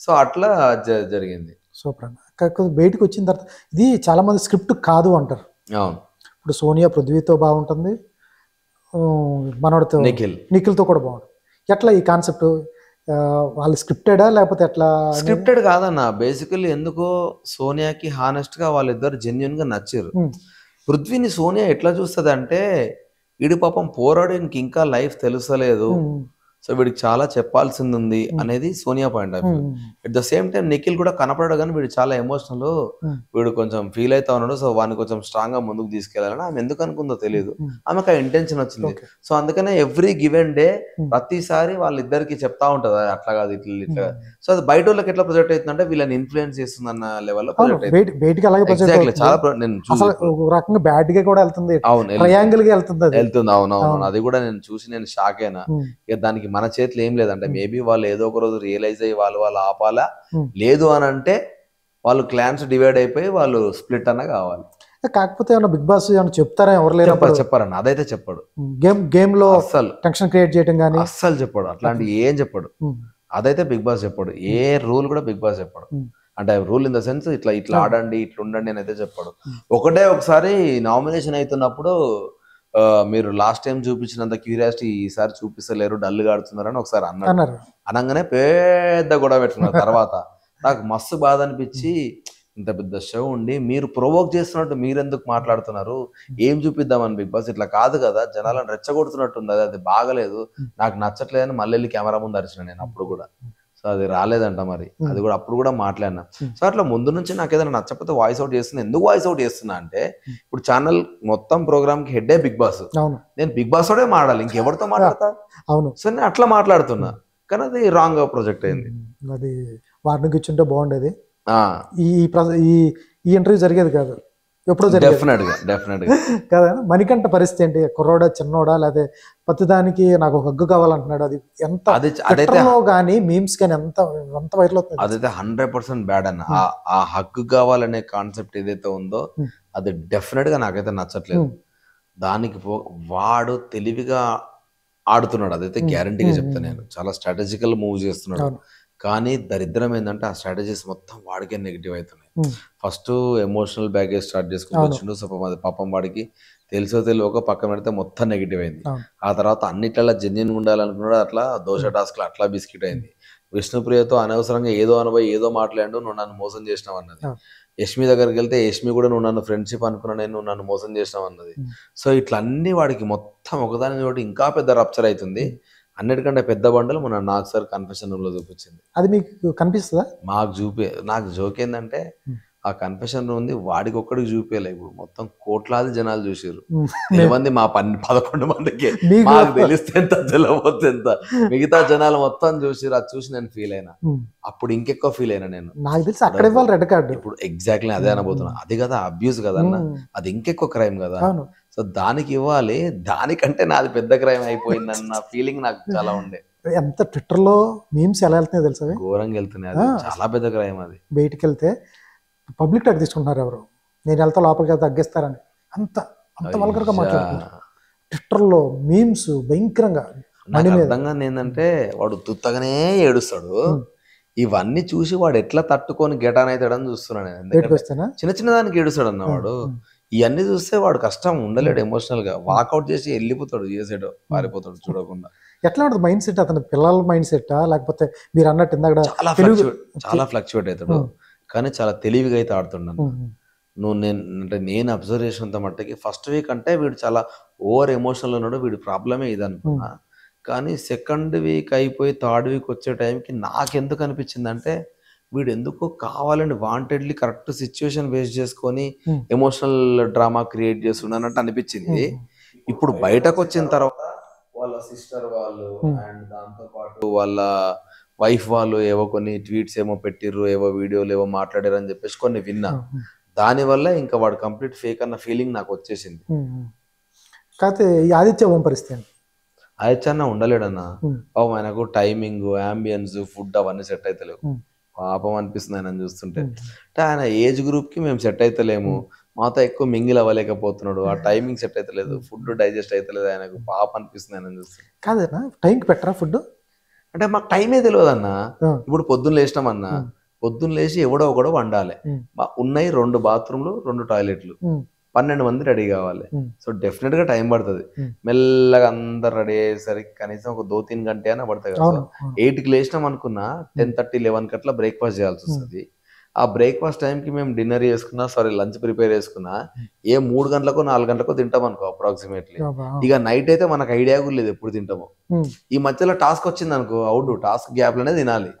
సో అట్లా జరిగింది. సూపర్. కాకపోతే బయటకు వచ్చిన తర్వాత ఇది చాలా మంది స్క్రిప్ట్ కాదు అంటారు. అవును, ఇప్పుడు సోనియా పృథ్వీతో బాగుంటుంది, మనోడితో నిఖిల్తో కూడా బాగుంటుంది. ఎట్లా ఈ కాన్సెప్ట్ వాళ్ళు స్క్రిప్టెడా లేకపోతే ఎట్లా? స్క్రిప్టెడ్ కాదన్న, బేసికల్లీ ఎందుకో సోనియాకి హానెస్ట్ గా వాళ్ళిద్దరు జెన్యున్ గా నచ్చారు. పృథ్వీని సోనియా ఎట్లా చూస్తుంది అంటే వీడి పాపం పోరాడానికి ఇంకా లైఫ్ తెలుసలేదు, సో వీడికి చాలా చెప్పాల్సింది ఉంది అనేది Sonia point of view. At the same time Nikhil కూడా కనపడాడు కానీ వీడు చాలా ఎమోషనల్, వీడు కొంచెం ఫీల్ అవుతా ఉన్నాడు, సో వాడిని కొంచెం స్ట్రాంగ్ గా ముందుకు తీసుకెళ్లాలని ఆమె ఎందుకు అనుకుందో తెలియదు, ఆమెకు ఆ ఇంటెన్షన్ వచ్చింది. సో అందుకనే ఎవ్రీ గివెన్ డే ప్రతిసారి వాళ్ళిద్దరికి చెప్తా ఉంటది అట్లా కాదు ఇట్లా. సో అది బయట వాళ్ళకి ఎట్లా ప్రొజెక్ట్ అవుతుంది అంటే వీళ్ళని ఇన్ఫ్లుయెన్స్ చేస్తుంది అన్న లెవెల్లో చాలా నేను రకంగా బ్యాడ్ గా కూడా వెళ్తుంది. అవును అవునవును, అది కూడా నేను చూసి నేను షాక్ అయినా. ఇక దానికి మన చేతిలో ఏం లేదంటే మేబీ వాళ్ళు ఏదో ఒక రోజు రియలైజ్ అయ్యి వాళ్ళు ఆపాలా, లేదు అని అంటే వాళ్ళు క్లాన్స్ డివైడ్ అయిపోయి వాళ్ళు స్ప్లిట్ అన్న కావాలి. కాకపోతే ఏమన్నా బిగ్ బాస్ ఏమన్నా చెప్తారా? ఎవరు లేరు చెప్పారన్న, అదైతే చెప్పాడు. గేమ్ లో అస్సలు టెన్షన్ క్రియేట్ చేయడం కానీ అస్సలు చెప్పాడు, అట్లాంటి ఏం చెప్పాడు. అదైతే బిగ్ బాస్ చెప్పాడు. ఏ రూల్ కూడా బిగ్ బాస్ చెప్పాడు. అంటే రూల్ ఇన్ ద సెన్స్ ఇట్లా ఆడండి ఇట్లా ఉండండి అని అయితే చెప్పాడు. ఒకసారి నామినేషన్ అవుతున్నప్పుడు మీరు లాస్ట్ టైం చూపించినంత క్యూరియాసిటీ ఈసారి చూపిస్తలేరు, డల్ గా ఆడుతున్నారని ఒకసారి అన్నారు. అనగానే పెద్ద గొడవ పెట్టుకున్నారు. తర్వాత నాకు మస్తు బాధ అనిపించి ఇంత పెద్ద షో ఉండి మీరు ప్రొవోక్ చేస్తున్నట్టు మీరెందుకు మాట్లాడుతున్నారు, ఏం చూపిద్దామని బిగ్ బాస్ ఇట్లా కాదు కదా, జనాలను రెచ్చగొడుతున్నట్టుంది, అది బాగలేదు, నాకు నచ్చట్లేదని మళ్ళీ వెళ్ళి కెమెరా ముందు అరిచిన నేను అప్పుడు కూడా. సో అది రాలేదంట మరి, అది కూడా అప్పుడు కూడా మాట్లాడినా. సో అట్లా ముందు నుంచి నాకు ఏదైనా నచ్చకపోతే వాయిస్ అవుట్ చేస్తున్నా. ఎందుకు వాయిస్ అవుట్ చేస్తున్నా అంటే ఇప్పుడు ఛానల్ మొత్తం ప్రోగ్రామ్ కి హెడ్ బిగ్ బాస్, నేను బిగ్ బాస్ తోడే మాట్లాడాలి, ఇంకెవరితో మాట్లాడతా. అవును, సో నేను అట్లా మాట్లాడుతున్నా, కానీ అది రాంగ్ ప్రాజెక్ట్ అయింది. అది వార్నింగ్ ఇచ్చుంటే బాగుండేది. ఈ ఇంటర్వ్యూ జరిగేది కాదు, ఎప్పుడో డెఫినెట్ గా కదా. మణికంఠ పరిస్థితి ఏంటి? కుర్రోడా చిన్నోడా లేదా ప్రతిదానికి నాకు ఒక హగ్గు కావాలంటున్నాడు, అది ఎంత కానీ మీమ్స్ కానీ ఎంత వైరల్ అవుతుంది. అదైతే 100% బ్యాడ్ అన్న. ఆ హగ్గు కావాలనే కాన్సెప్ట్ ఏదైతే ఉందో అది డెఫినెట్ గా నాకైతే నచ్చట్లేదు. దానికి వాడు తెలివిగా ఆడుతున్నాడు, అదైతే గ్యారంటీగా చెప్తాను నేను. చాలా స్ట్రాటజికల్ మూవ్ చేస్తున్నాడు. కానీ దరిద్రం ఏంటంటే ఆ స్ట్రాటజీస్ మొత్తం వాడికే నెగిటివ్ అవుతున్నాయి. ఫస్ట్ ఎమోషనల్ బ్యాగేజ్ స్టార్ట్ చేసుకుని వచ్చిండు. సో పాపం వాడికి తెలియక పక్కన పెడితే మొత్తం నెగిటివ్ అయింది. ఆ తర్వాత అన్నిట్లా జెన్యున్ ఉండాలనుకున్నాడు, అట్లా దోష టాస్క్లు అట్లా బిస్కెట్ అయింది. విష్ణుప్రియతో అనవసరంగా ఏదో అనబోయి ఏదో మాట్లాడు, నువ్వు నన్ను మోసం చేసినావు అన్నది. యష్మి దగ్గరికి వెళ్తే యష్మి కూడా నువ్వు నన్ను ఫ్రెండ్షిప్ అనుకున్నా, నువ్వు నన్ను మోసం చేసినావు అన్నది. సో ఇట్లా అన్ని వాడికి మొత్తం ఒకదాని ఒకటి ఇంకా పెద్ద రప్చర్ అవుతుంది. అన్నిటికంటే పెద్ద బండలు మన నాకు సార్ కన్ఫెషన్ రూమ్ లో చూపించింది. అది మీకు కనిపిస్తుందా? నాకు జోక్ ఏంటంటే ఆ కన్ఫెషన్ రూమ్ ఉంది వాడికి ఒక్కడికి చూపించలే, ఇప్పుడు మొత్తం కోట్లాది జనాలు చూసారు. తెలియంది మా 11 మందికి, మాకు తెలిస్తే ఎంత తెలియకపోతే ఎంత, మిగతా జనాలు మొత్తం చూసారు. అది చూసి నేను ఫీల్ అయినా, అప్పుడు ఇంకెక్కువ ఫీల్ అయినా నేను. నాకు తెలిసి అక్కడ ఇవ్వాలి రెడ్ కార్డు. ఇప్పుడు ఎగ్జాక్ట్లీ అదే అనబోతున్నా. అది కదా అబ్యూస్ కదా అన్న, అది ఇంకెక్కువ క్రైమ్ కదా. సో దానికి ఇవ్వాలి, దానికంటే నాది పెద్ద క్రైమ్ అయిపోయిందన్న ఫీలింగ్ నాకు చాలా ఉండే. ఎంత ట్విట్టర్లో మీమ్స్ ఎలా వెళ్తున్నాయో తెలుసా? ఘోరంగా వెళ్తున్నాయి, అది చాలా పెద్ద క్రైమ్. అది బయటికి వెళ్తే పబ్లిక్ టాక్ తీసుకుంటున్నారు ఎవరు, నేను వెళ్తా లోపలికి వెళ్తే తగ్గిస్తారని, అంత వల్గర్గా మాట్లాడుతున్నారు ట్విట్టర్లో. మీమ్స్ భయంకరంగా. నాకు అర్థం కాదు ఏంటంటే, వాడు తుత్తగానే ఏడుస్తాడు, ఇవన్నీ చూసి వాడు ఎట్లా తట్టుకొని గెటాన్ అవుతాడని చూస్తున్నాను. చిన్న చిన్న దానికి ఏడుస్తాడు అన్న వాడు. ఇవన్నీ చూస్తే వాడు కష్టం ఉండలేడు, ఎమోషనల్ గా వాకౌట్ చేసి వెళ్ళిపోతాడు, చేసాడు పారిపోతాడు చూడకుండా. ఎట్లా ఉంటుంది మైండ్ సెట్ అతను? పిల్లల మైండ్ సెట్ లేకపోతే మీరు అన్నట్టు ఇందాక చాలా ఫ్లక్చువేట్ అవుతాడు, కానీ చాలా తెలివిగా అయితే ఆడుతున్నాను. నేను అబ్జర్వ్ చేసినంత మట్టుకి ఫస్ట్ వీక్ అంటే వీడు చాలా ఓవర్ ఎమోషనల్ ఉన్నాడు, వీడి ప్రాబ్లమే ఇది అనుకున్నా. కానీ సెకండ్ వీక్ అయిపోయి థర్డ్ వీక్ వచ్చే టైంకి నాకెందుకు అనిపించింది అంటే, వీడు ఎందుకో కావాలని వాంటెడ్లీ కరెక్ట్ సిచ్యువేషన్ బేస్ చేసుకొని ఎమోషనల్ డ్రామా క్రియేట్ చేస్తున్నానట్టు అనిపించింది. ఇప్పుడు బయటకు వచ్చిన తర్వాత వాళ్ళ సిస్టర్ వాళ్ళు అండ్ దాంతో పాటు వాళ్ళ వైఫ్ వాళ్ళు ఏవో కొన్ని ట్వీట్స్ ఏమో పెట్టిర్రు, ఏవో వీడియోలు ఏవో మాట్లాడారు అని చెప్పేసి కొన్ని విన్నా. దానివల్ల ఇంకా వాడు కంప్లీట్ ఫేక్ అన్న ఫీలింగ్ నాకు వచ్చేసింది. కాకపోతే ఈ ఆదిత్య ఓం పరిస్థితి, ఆదిత్య అన్న ఉండలేడన్నా. పాపం ఆయనకు టైమింగ్, అంబియన్స్, ఫుడ్ అవన్నీ సెట్ అవుతలేవు. పాపం అనిపిస్తుంది ఆయన చూస్తుంటే. అంటే ఆయన ఏజ్ గ్రూప్ కి మేము సెట్ అవుతలేము, మాతో ఎక్కువ మింగిల్ అవ్వలేకపోతున్నాడు, ఆ టైమింగ్ సెట్ అవుతలేదు, ఫుడ్ డైజెస్ట్ అవుతలేదు ఆయనకు. పాప అనిపిస్తుంది ఆయన చూస్తుంటే. కాదన్నా టైంకి పెట్టరా ఫుడ్? అంటే మాకు టైమే తెలియదు అన్న. ఇప్పుడు పొద్దున్న లేచినామన్నా, పొద్దున్న లేచి ఎవడో ఒకడో వండాలి. ఉన్నాయి 2 బాత్రూమ్లు 2 టాయిలెట్లు, 12 మంది రెడీ కావాలి. సో డెఫినెట్ గా టైం పడుతుంది. మెల్లగా అందరు రెడీ అయ్యేసరికి కనీసం ఒక 2-3 గంటలు అయినా పడుతుంది కదా. 8కి లేచినాం అనుకున్నా 10:30, 11 కట్లా బ్రేక్ఫాస్ట్ చేయాల్సి వస్తుంది. ఆ బ్రేక్ఫాస్ట్ టైంకి మేము డిన్నర్ చేసుకున్నా, లంచ్ ప్రిపేర్ చేసుకున్నా 3 గంటలకో 4 గంటలకో తింటాం అనుకో అప్రాక్సిమేట్లీ. ఇక నైట్ అయితే మనకు ఐడియా కూడా లేదు ఎప్పుడు తింటామో. ఈ మధ్యలో టాస్క్ వచ్చింది అనుకో, అవుట్ టాస్క్ గ్యాప్ లోనే తినాలి.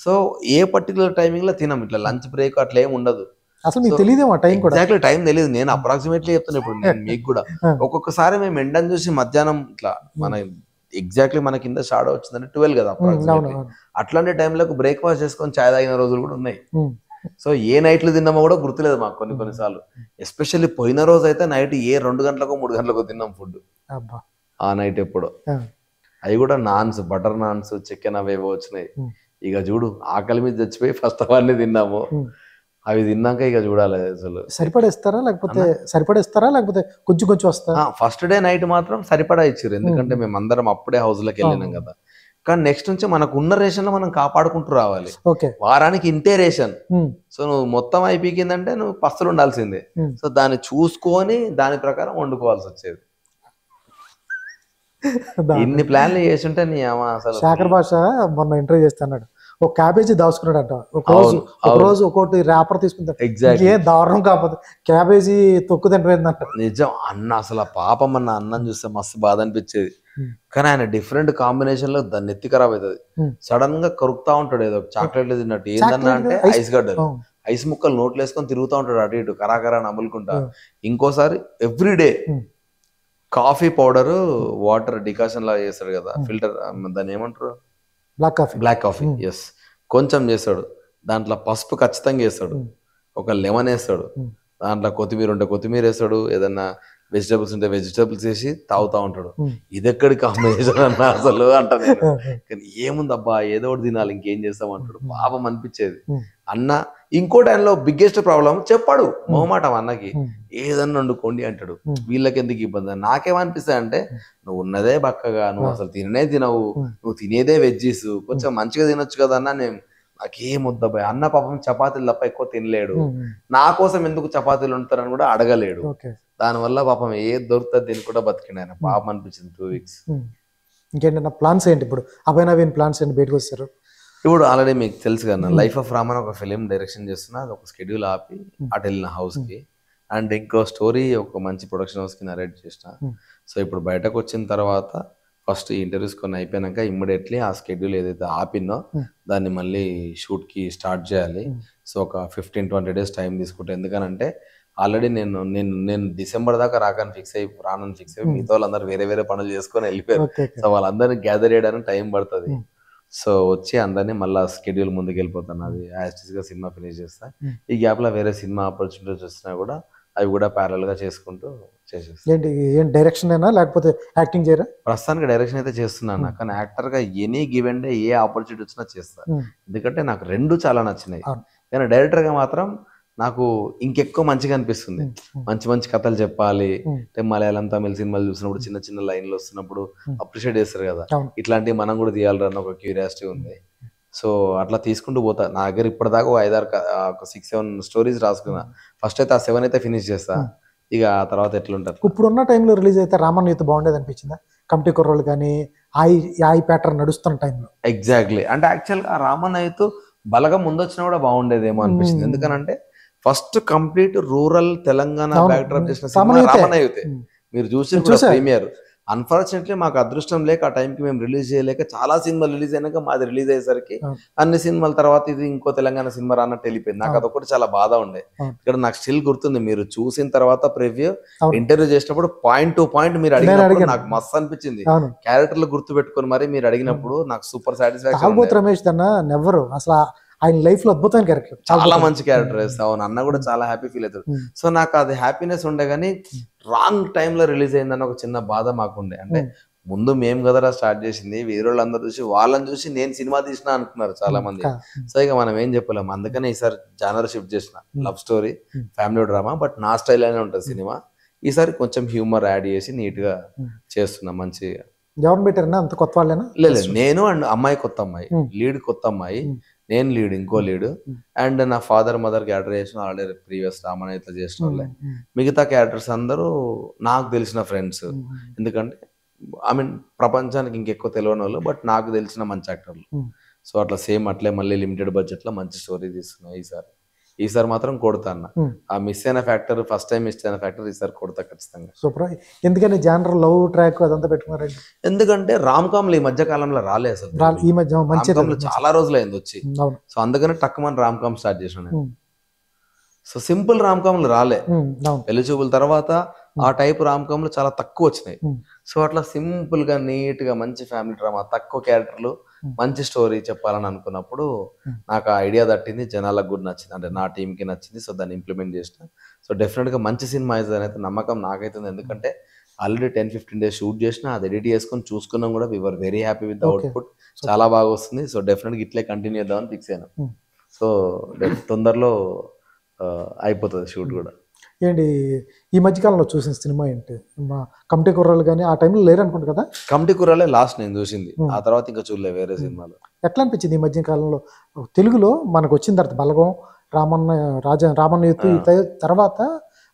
సో ఏ పర్టికులర్ టైమింగ్ లో తినం, ఇట్లా లంచ్ బ్రేక్ అట్లా ఏమి ఉండదు. అసలు మీకు తెలియదేమో టైం కూడా. ఎగ్జాక్ట్లీ టైం తెలియదు, నేను అప్రాక్సిమేట్లీ చెప్తున్నా ఇప్పుడు నేను మీకు కూడా. ఒక్కొక్కసారి మేము ఎండని చూసి మధ్యాహ్నం ఇట్లా మన ఎగ్జాక్ట్లీ మన కింద షాడో వచ్చిందంటే 12 కదా అప్రాక్సిమేట్లీ, అట్లాంటి టైంలో బ్రేక్ఫాస్ట్ చేసుకొని చాయ్ తాగిన రోజులు కూడా ఉన్నాయి. సో ఏ నైట్లు తిన్నామో కూడా గుర్తులేదు మాకు కొన్నిసార్లు. ఎస్పెషల్లీ పోయిన రోజు అయితే నైట్ 2 గంటలకో 3 గంటలకో తిన్నాం ఫుడ్ ఆ నైట్ ఎప్పుడో. అవి కూడా నాన్స్, బటర్ నాన్స్, చికెన్ అవేవో వచ్చినాయి. ఇక చూడు ఆకలి మీద చచ్చిపోయి ఫస్ట్ అవన్నీ తిన్నాము. అవి తిన్నాక ఇక చూడాలి అసలు సరిపడేస్తారా లేకపోతే కొంచెం కొంచెం వస్తా. ఫస్ట్ డే నైట్ మాత్రం సరిపడా ఇచ్చారు, ఎందుకంటే మేము అందరం అప్పుడే హౌస్ లోకి వెళ్ళినాం కదా. కానీ నెక్స్ట్ నుంచి మనకు ఉన్న రేషన్ లో మనం కాపాడుకుంటూ రావాలి. వారానికి ఇంతే రేషన్. సో నువ్వు మొత్తం అయిపోయిందంటే నువ్వు పస్తులు ఉండాల్సిందే. సో దాన్ని చూసుకొని దాని ప్రకారం వండుకోవాల్సి వచ్చేది. ఇన్ని ప్లాన్లు చేస్తుంటే నీ అసలు. శేఖర్ భాష మొన్న ఇంటర్వ్యూ చేస్తున్నాడు, ఒక క్యాబేజీ దాచుకున్నాడంట. ఒక రోజు ఒకటి ర్యాపర్ తీసుకుంటాడు. ఏ దారుణం కాకపోతే క్యాబేజీ తొక్కు తింటేందంట. నిజం అన్న, అసలు పాపం అన్న అన్నం చూస్తే మస్తు బాధ అనిపించేది. కానీ ఆయన డిఫరెంట్ కాంబినేషన్ లో దాన్ని ఎత్తి ఖరాబ్ అవుతుంది. సడన్ గా కొరుకుతా ఉంటాడు ఏదో చాక్లెట్లు తిన్నట్టు. ఏందన్నా అంటే ఐస్ గడ్డలు, ఐస్ ముక్కలు నోట్లు వేసుకొని తిరుగుతూ ఉంటాడు అటు ఇటు కరాకరా నములుకుంటా. ఇంకోసారి everyday coffee powder water decoction లా చేస్తాడు కదా, ఫిల్టర్, దాన్ని ఏమంటారు, బ్లాక్ కాఫీ. ఎస్, కొంచెం చేస్తాడు, దాంట్లో పసుపు ఖచ్చితంగా వేస్తాడు, ఒక లెమన్ వేస్తాడు, దాంట్లో కొత్తిమీర ఉంటే కొత్తిమీర వేస్తాడు, ఏదన్నా వెజిటబుల్స్ ఉంటే వెజిటబుల్స్ వేసి తాగుతా ఉంటాడు. ఇదెక్కడి కాంబినేషన్ అన్న అసలు అంట నేను. కానీ ఏముంది అబ్బా, ఏదో ఒకటి తినాలి, ఇంకేం చేస్తాం అంటాడు. పాపం అనిపించేది అన్న. ఇంకోటి ఆయనలో బిగ్గెస్ట్ ప్రాబ్లం చెప్పాడు, మొహమాటం అన్నకి. ఏదన్నా వండుకోండి అంటాడు, వీళ్ళకి ఎందుకు ఇబ్బంది. నాకేమనిపిస్తాయి అంటే, నువ్వు ఉన్నదే బక్కగా, నువ్వు అసలు తిననే తినవు, నువ్వు తినేదే వెజ్జీస్, కొంచెం మంచిగా తినొచ్చు కదా అన్న. నేను నాకేం వద్దబ్బాయి అన్న. పాపం చపాతీలు తప్ప ఎక్కువ తినలేడు, నా కోసం ఎందుకు చపాతీలు ఉంటారని కూడా అడగలేడు. దానివల్ల పాపం ఏది దొరుకుతుంది దీన్ని కూడా బతికిండు ఆయన. పాపం అనిపించింది 2 వీక్స్. ఇంకేంటన్నా ప్లాన్స్ ఏంటి ఇప్పుడు? అభినవీన్ ప్లాన్స్ ఏంటి బయటకు వచ్చారు? ఇప్పుడు ఆల్రెడీ మీకు తెలుసు కదా, లైఫ్ ఆఫ్ రామన్ ఒక ఫిలిం డైరెక్షన్ చేస్తున్నా, అది ఒక షెడ్యూల్ ఆపి అటు వెళ్ళిన హౌస్ కి. అండ్ ఇంకో స్టోరీ ఒక మంచి ప్రొడక్షన్ హౌస్ కి నరేట్ చేసిన. సో ఇప్పుడు బయటకు వచ్చిన తర్వాత ఫస్ట్ ఈ ఇంటర్వ్యూస్ కొన్ని అయిపోయాక ఇమ్మీడియట్లీ ఆ స్కెడ్యూల్ ఏదైతే ఆపినో దాన్ని మళ్ళీ షూట్కి స్టార్ట్ చేయాలి. సో ఒక 15-20 డేస్ టైం తీసుకుంటే, ఎందుకనంటే ఆల్రెడీ నేను డిసెంబర్ దాకా రానని ఫిక్స్ అయ్యి మిగతా వాళ్ళందరూ వేరే వేరే పనులు చేసుకొని వెళ్ళిపోయారు. సో వాళ్ళందరినీ గ్యాదర్ చేయడానికి టైం పడుతుంది. సో వచ్చి అందరినీ మళ్ళీ షెడ్యూల్ ముందుకు వెళ్ళిపోతాను. అది యాస్టిస్గా సినిమా ఫినిష్ చేస్తా. ఈ గ్యాప్లో వేరే సినిమా ఆపర్చునిటీస్ వచ్చినా కూడా అవి కూడా ప్యారల్గా చేసుకుంటూ చేసేస్తాను. ఏం డైరెక్షన్ అయినా లేకపోతే యాక్టింగ్ చేయరా? ప్రస్తుతానికి డైరెక్షన్ అయితే చేస్తున్నాను, కానీ యాక్టర్గా ఎనీ గివెన్ డే ఏ ఆపర్చునిటీ వచ్చినా చేస్తాను. ఎందుకంటే నాకు రెండు చాలా నచ్చినాయి. కానీ డైరెక్టర్గా మాత్రం నాకు ఇంకెక్కువ మంచిగా అనిపిస్తుంది. మంచి మంచి కథలు చెప్పాలి అంటే మలయాళం తమిళ సినిమాలు చూసినప్పుడు చిన్న చిన్న లైన్లు వస్తున్నప్పుడు అప్రిషియేట్ చేస్తారు కదా, ఇట్లాంటివి మనం కూడా తీయాలన్న ఒక క్యూరియాసిటీ ఉంది. సో అట్లా తీసుకుంటూ పోతా. నా దగ్గర ఇప్పటిదాకా ఒక 6-7 స్టోరీస్ రాసుకున్నా. ఫస్ట్ అయితే ఆ 7 అయితే ఫినిష్ చేస్తా, ఇక ఆ తర్వాత ఎట్లుంటారు. ఇప్పుడున్న టైంలో రిలీజ్ అయితే రామన్ యూత్ బాగుండేది అనిపించిందా? కమిటీ కుర్రోళ్ళు కానీ ఆయి ప్యాటర్న్ నడుస్తున్న టైంలో. ఎగ్జాక్ట్లీ, అంటే యాక్చువల్గా రామన్ యూత్ బలగా ముందు వచ్చినా కూడా బాగుండేదేమో అనిపించింది. ఎందుకనంటే first complete rural Telangana backdrop చేసిన సినిమా రామన్ యూత్. మీరు చూసి ప్రీమియర్. అన్ఫార్చునేట్లీ మాకు అదృష్టం లేక ఆ టైంకి మేము రిలీజ్ చేయలేక చాలా సినిమాలు రిలీజ్ అయినాక మాది రిలీజ్ అయ్యేసరికి అన్ని సినిమాల తర్వాత ఇది ఇంకో తెలంగాణ సినిమా రాన్నట్టు వెళ్ళిపోయింది. నాకు అదొకటి చాలా బాధ ఉండే. ఇక్కడ నాకు స్టిల్ గుర్తుంది, మీరు చూసిన తర్వాత ప్రివ్యూ ఇంటర్వ్యూ చేసినప్పుడు పాయింట్ టు పాయింట్ మీరు అడిగినప్పుడు నాకు మస్తు అనిపించింది. క్యారెక్టర్లు గుర్తు పెట్టుకుని మరి మీరు అడిగినప్పుడు నాకు సూపర్ సాటిస్ఫాక్షన్. రమేష్ నెవరు అసలు ఆయన లైఫ్ లో అద్భుతమైన క్యారెక్టర్, చాలా మంచి క్యారెక్టర్ వేస్తావు. అన్న కూడా చాలా హ్యాపీ ఫీల్ అవుతాడు. సో నాకు అది హ్యాపీనెస్ ఉండే, కానీ రాంగ్ టైంలో రిలీజ్ అయిందని ఒక చిన్న బాధ మాకుండే. అంటే ముందు మేము కదరా స్టార్ట్ చేసింది, వేరే వాళ్ళందరూ చూసి వాళ్ళని చూసి నేను సినిమా తీసినా అనుకున్నారు చాలా మంది. సో ఇక మనం ఏం చెప్పలేము. అందుకనే ఈసారి జానర్ షిఫ్ట్ చేసిన, love story family drama, but నా స్టైల్ అనే ఉంటుంది సినిమా. ఈసారి కొంచెం హ్యూమర్ యాడ్ చేసి నీట్ గా చేస్తున్నా మంచిగా. ఎవరు పెట్టారన్నా? అంత కొత్త వాళ్ళేనా? లేదు, నేను అండ్ అమ్మాయి కొత్త అమ్మాయి, లీడ్ కొత్త అమ్మాయి, నేను లీడ్, ఇంకో లీడ్, అండ్ నా ఫాదర్ మదర్ క్యారెక్టర్ చేసిన ఆల్రెడీ ప్రీవియస్ రామన్ ఇట్లా చేసిన వాళ్ళే. మిగతా క్యారెక్టర్స్ అందరూ నాకు తెలిసిన ఫ్రెండ్స్. ఎందుకంటే ఐ మీన్ ప్రపంచానికి ఇంకెక్కువ తెలియని వాళ్ళు, బట్ నాకు తెలిసిన మంచి యాక్టర్లు. సో అట్లా సేమ్ అట్లే మళ్ళీ లిమిటెడ్ బడ్జెట్ లో మంచి స్టోరీ తీస్తున్నా. ఈసారి మాత్రం కొడతా అన్న. ఆ మిస్ అయిన ఫ్యాక్టర్, ఫస్ట్ టైం మిస్ అయిన ఫ్యాక్టర్ ఈసారి కొడతా ఖచ్చితంగా. సూపర్. ఎందుకని జానర్ లవ్ ట్రాక్ అదంతా పెట్టుకున్నారండి? ఎందుకంటే రామ్ కామ్లు ఈ మధ్య కాలంలో రాలే అసలు. ఈ మధ్య మంచి చాలా రోజులు అయింది వచ్చి. సో అందుకని టక్కుమని రామ్ కామ్ స్టార్ట్ చేసిన నేను. సో సింపుల్ రామ్ కామ్లు రాలే. పెళ్లి చూపుల తర్వాత ఆ టైప్ రామ్ కామ్లు చాలా తక్కువ వచ్చినాయి. సో అట్లా సింపుల్ గా నీట్ గా మంచి ఫ్యామిలీ డ్రామా, తక్కువ క్యారెక్టర్లు, మంచి స్టోరీ చెప్పాలని అనుకున్నప్పుడు నాకు ఆ ఐడియా తట్టింది, జనాలకు కూడా నచ్చింది, అంటే నా టీంకి నచ్చింది. సో దాన్ని ఇంప్లిమెంట్ చేసిన. సో డెఫినెట్ గా మంచి సినిమా అవుతుంది అయితే నమ్మకం నాకైతుంది. ఎందుకంటే ఆల్రెడీ 10-15 డేస్ షూట్ చేసిన, అది ఎడిట్ చేసుకొని చూసుకున్నాం కూడా. We were very happy with the output. చాలా బాగా వస్తుంది. సో డెఫినెట్ గా ఇట్లే కంటిన్యూ చేద్దామని ఫిక్స్ అయినా. సో తొందరలో అయిపోతుంది షూట్ కూడా. ఏంటి ఈ మధ్యకాలంలో చూసిన సినిమా ఏంటి? మా కమిటీ కుర్రాలు కానీ ఆ టైంలో లేరు అనుకుంటా కదా? కమిటీ కుర్రాలే లాస్ట్ నేను చూసింది, ఆ తర్వాత ఇంకా చూడలే వేరే సినిమాలు. ఎట్లా అనిపించింది ఈ మధ్య కాలంలో తెలుగులో మనకు వచ్చిన తర్వాత బలగం, రామన్ యూత్ తర్వాత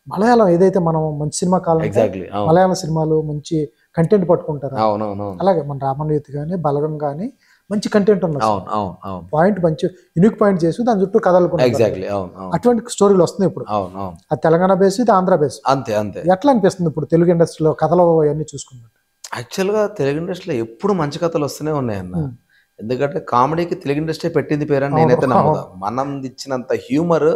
మలయాళం ఏదైతే మనం మంచి సినిమా కాలం, మలయాళం సినిమాలు మంచి కంటెంట్ పట్టుకుంటారు. అలాగే మన రామన్ యూత్ కానీ బలగం కానీ మంచి కంటెంట్ ఉన్నది, పాయింట్ మంచి యూనిక్ పాయింట్ చేసి దాని చుట్టూ కథలు, అటువంటి స్టోరీలు వస్తున్నాయి ఇప్పుడు. అది తెలంగాణ బేస్, ఇది ఆంధ్ర బేస్. అంతే అంతే. ఎట్లా అనిపిస్తుంది ఇప్పుడు తెలుగు ఇండస్ట్రీలో కథలు అవన్నీ చూసుకున్నట్టు? యాక్చువల్గా తెలుగు ఇండస్ట్రీలో ఎప్పుడు మంచి కథలు వస్తూనే ఉన్నాయన్న. ఎందుకంటే కామెడీకి తెలుగు ఇండస్ట్రీ పెట్టింది పేరని నేనైతే నమ్ముతా. మనం ఇచ్చినంత హ్యూమర్,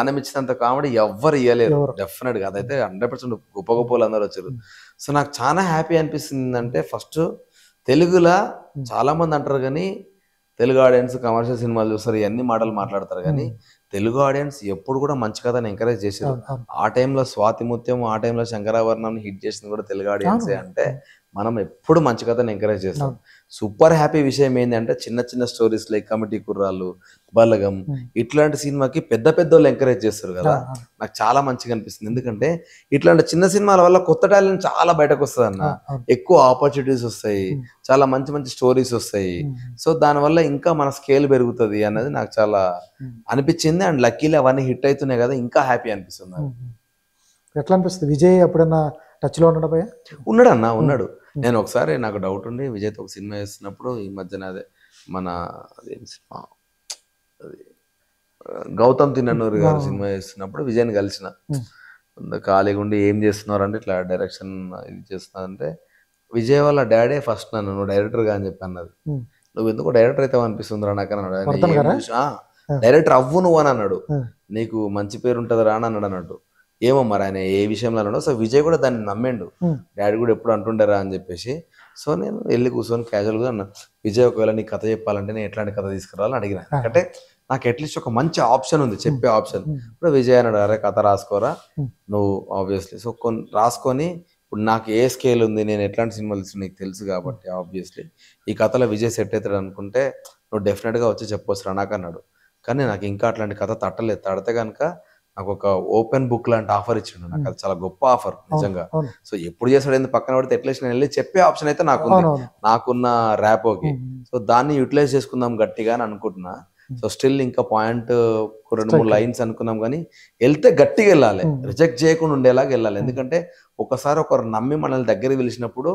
మనం ఇచ్చినంత కామెడీ ఎవ్వరు ఇవ్వలేరు డెఫినెట్ గా. అదైతే 100% గొప్ప గొప్ప వాళ్ళు అందరూ వచ్చారు. సో నాకు చాలా హ్యాపీ అనిపిస్తుంది. అంటే ఫస్ట్ తెలుగులో చాలా మంది అంటారు కానీ తెలుగు ఆడియన్స్ కమర్షియల్ సినిమాలు చూస్తారు, ఇవన్నీ మాటలు మాట్లాడతారు, కానీ తెలుగు ఆడియన్స్ ఎప్పుడు కూడా మంచి కథని ఎంకరేజ్ చేశారు. ఆ టైంలో స్వాతి ముత్యం, ఆ టైంలో శంకరాభరణం హిట్ చేసింది కూడా తెలుగు ఆడియన్సే. అంటే మనం ఎప్పుడు మంచి కథని ఎంకరేజ్ చేస్తాం. సూపర్ హ్యాపీ విషయం ఏంటంటే చిన్న చిన్న స్టోరీస్ లైక్ కమిటీ కుర్రాలు, బలగం ఇట్లాంటి సినిమాకి పెద్ద పెద్ద వాళ్ళు ఎంకరేజ్ చేస్తారు కదా, నాకు చాలా మంచిగా అనిపిస్తుంది. ఎందుకంటే ఇట్లాంటి చిన్న సినిమాల వల్ల కొత్త టాలెంట్ చాలా బయటకు వస్తుంది అన్న, ఎక్కువ ఆపర్చునిటీస్ వస్తాయి, చాలా మంచి మంచి స్టోరీస్ వస్తాయి. సో దానివల్ల ఇంకా మన స్కేల్ పెరుగుతుంది అన్నది నాకు చాలా అనిపించింది. అండ్ లక్కీలీ అవన్నీ హిట్ అవుతున్నాయి కదా, ఇంకా హ్యాపీ అనిపిస్తుంది. ఎట్లా అనిపిస్తుంది? విజయ్ ఎప్పుడైనా టచ్ లో ఉన్నాడు అన్న? ఉన్నాడు. నేను ఒకసారి నాకు డౌట్ ఉండి విజయ్తో ఒక సినిమా చేస్తున్నప్పుడు ఈ మధ్యన అదే మన అదేం సినిమా గౌతమ్ తిన్ననూరు గారు సినిమా చేస్తున్నప్పుడు విజయ్ని కలిసిన. ఖాళీగా ఉండి ఏం చేస్తున్నారు అంటే ఇట్లా డైరెక్షన్ ఇది చేస్తున్నారంటే విజయ్ వాళ్ళ డాడీ ఫస్ట్ నన్ను నువ్వు డైరెక్టర్గా అని చెప్పి అన్నది. నువ్వు ఎందుకు డైరెక్టర్ అయితే అనిపిస్తుందిరా నాకు అని అన్నాడు. డైరెక్టర్ అవ్వు నువ్వు అని అన్నాడు. నీకు మంచి పేరు ఉంటుంది రా అని అన్నాడు అన్నట్టు. ఏమో మరి ఆయన ఏ విషయంలో అన్నాడు. సో విజయ్ కూడా దాన్ని నమ్మిండు. డాడీ కూడా ఎప్పుడు అంటుండరా అని చెప్పేసి. సో నేను వెళ్ళి కూర్చొని క్యాజువల్గా అన్నా, విజయ్ ఒకవేళ నీకు కథ చెప్పాలంటే నేను ఎట్లాంటి కథ తీసుకురావాలని అడిగిన. అంటే నాకు అట్లీస్ట్ ఒక మంచి ఆప్షన్ ఉంది, చెప్పే ఆప్షన్. ఇప్పుడు విజయ్ అన్నాడు, అరే కథ రాసుకోరా నువ్వు ఆబ్వియస్లీ. సో కొన్ని రాసుకొని ఇప్పుడు నాకు ఏ స్కేల్ ఉంది, నేను ఎట్లాంటి సినిమాలు ఇస్తున్నా నీకు తెలుసు కాబట్టి ఆబ్వియస్లీ ఈ కథలో విజయ్ సెట్ అవుతాడు అనుకుంటే నువ్వు డెఫినెట్గా వచ్చి చెప్పొచ్చు రా నాకు అన్నాడు. కానీ నాకు ఇంకా అట్లాంటి కథ తట్టలేదు. తడితే కనుక నాకు ఒక ఓపెన్ బుక్ లాంటి ఆఫర్ ఇచ్చిండు. నాకు అది చాలా గొప్ప ఆఫర్ నిజంగా. సో ఎప్పుడు చేసాడు ఏంది పక్కన పడితే ఎట్లీస్ట్ నేను వెళ్ళి చెప్పే ఆప్షన్ అయితే నాకున్న ర్యాపోకి. సో దాన్ని యూటిలైజ్ చేసుకుందాం గట్టిగా అని అనుకుంటున్నా. సో స్టిల్ ఇంకా పాయింట్ 2-3 లైన్స్ అనుకున్నాం కానీ వెళ్తే గట్టిగా వెళ్ళాలి, రిజెక్ట్ చేయకుండా ఉండేలాగా వెళ్ళాలి. ఎందుకంటే ఒకసారి ఒకరు నమ్మి మనల్ని దగ్గరికి పిలిచినప్పుడు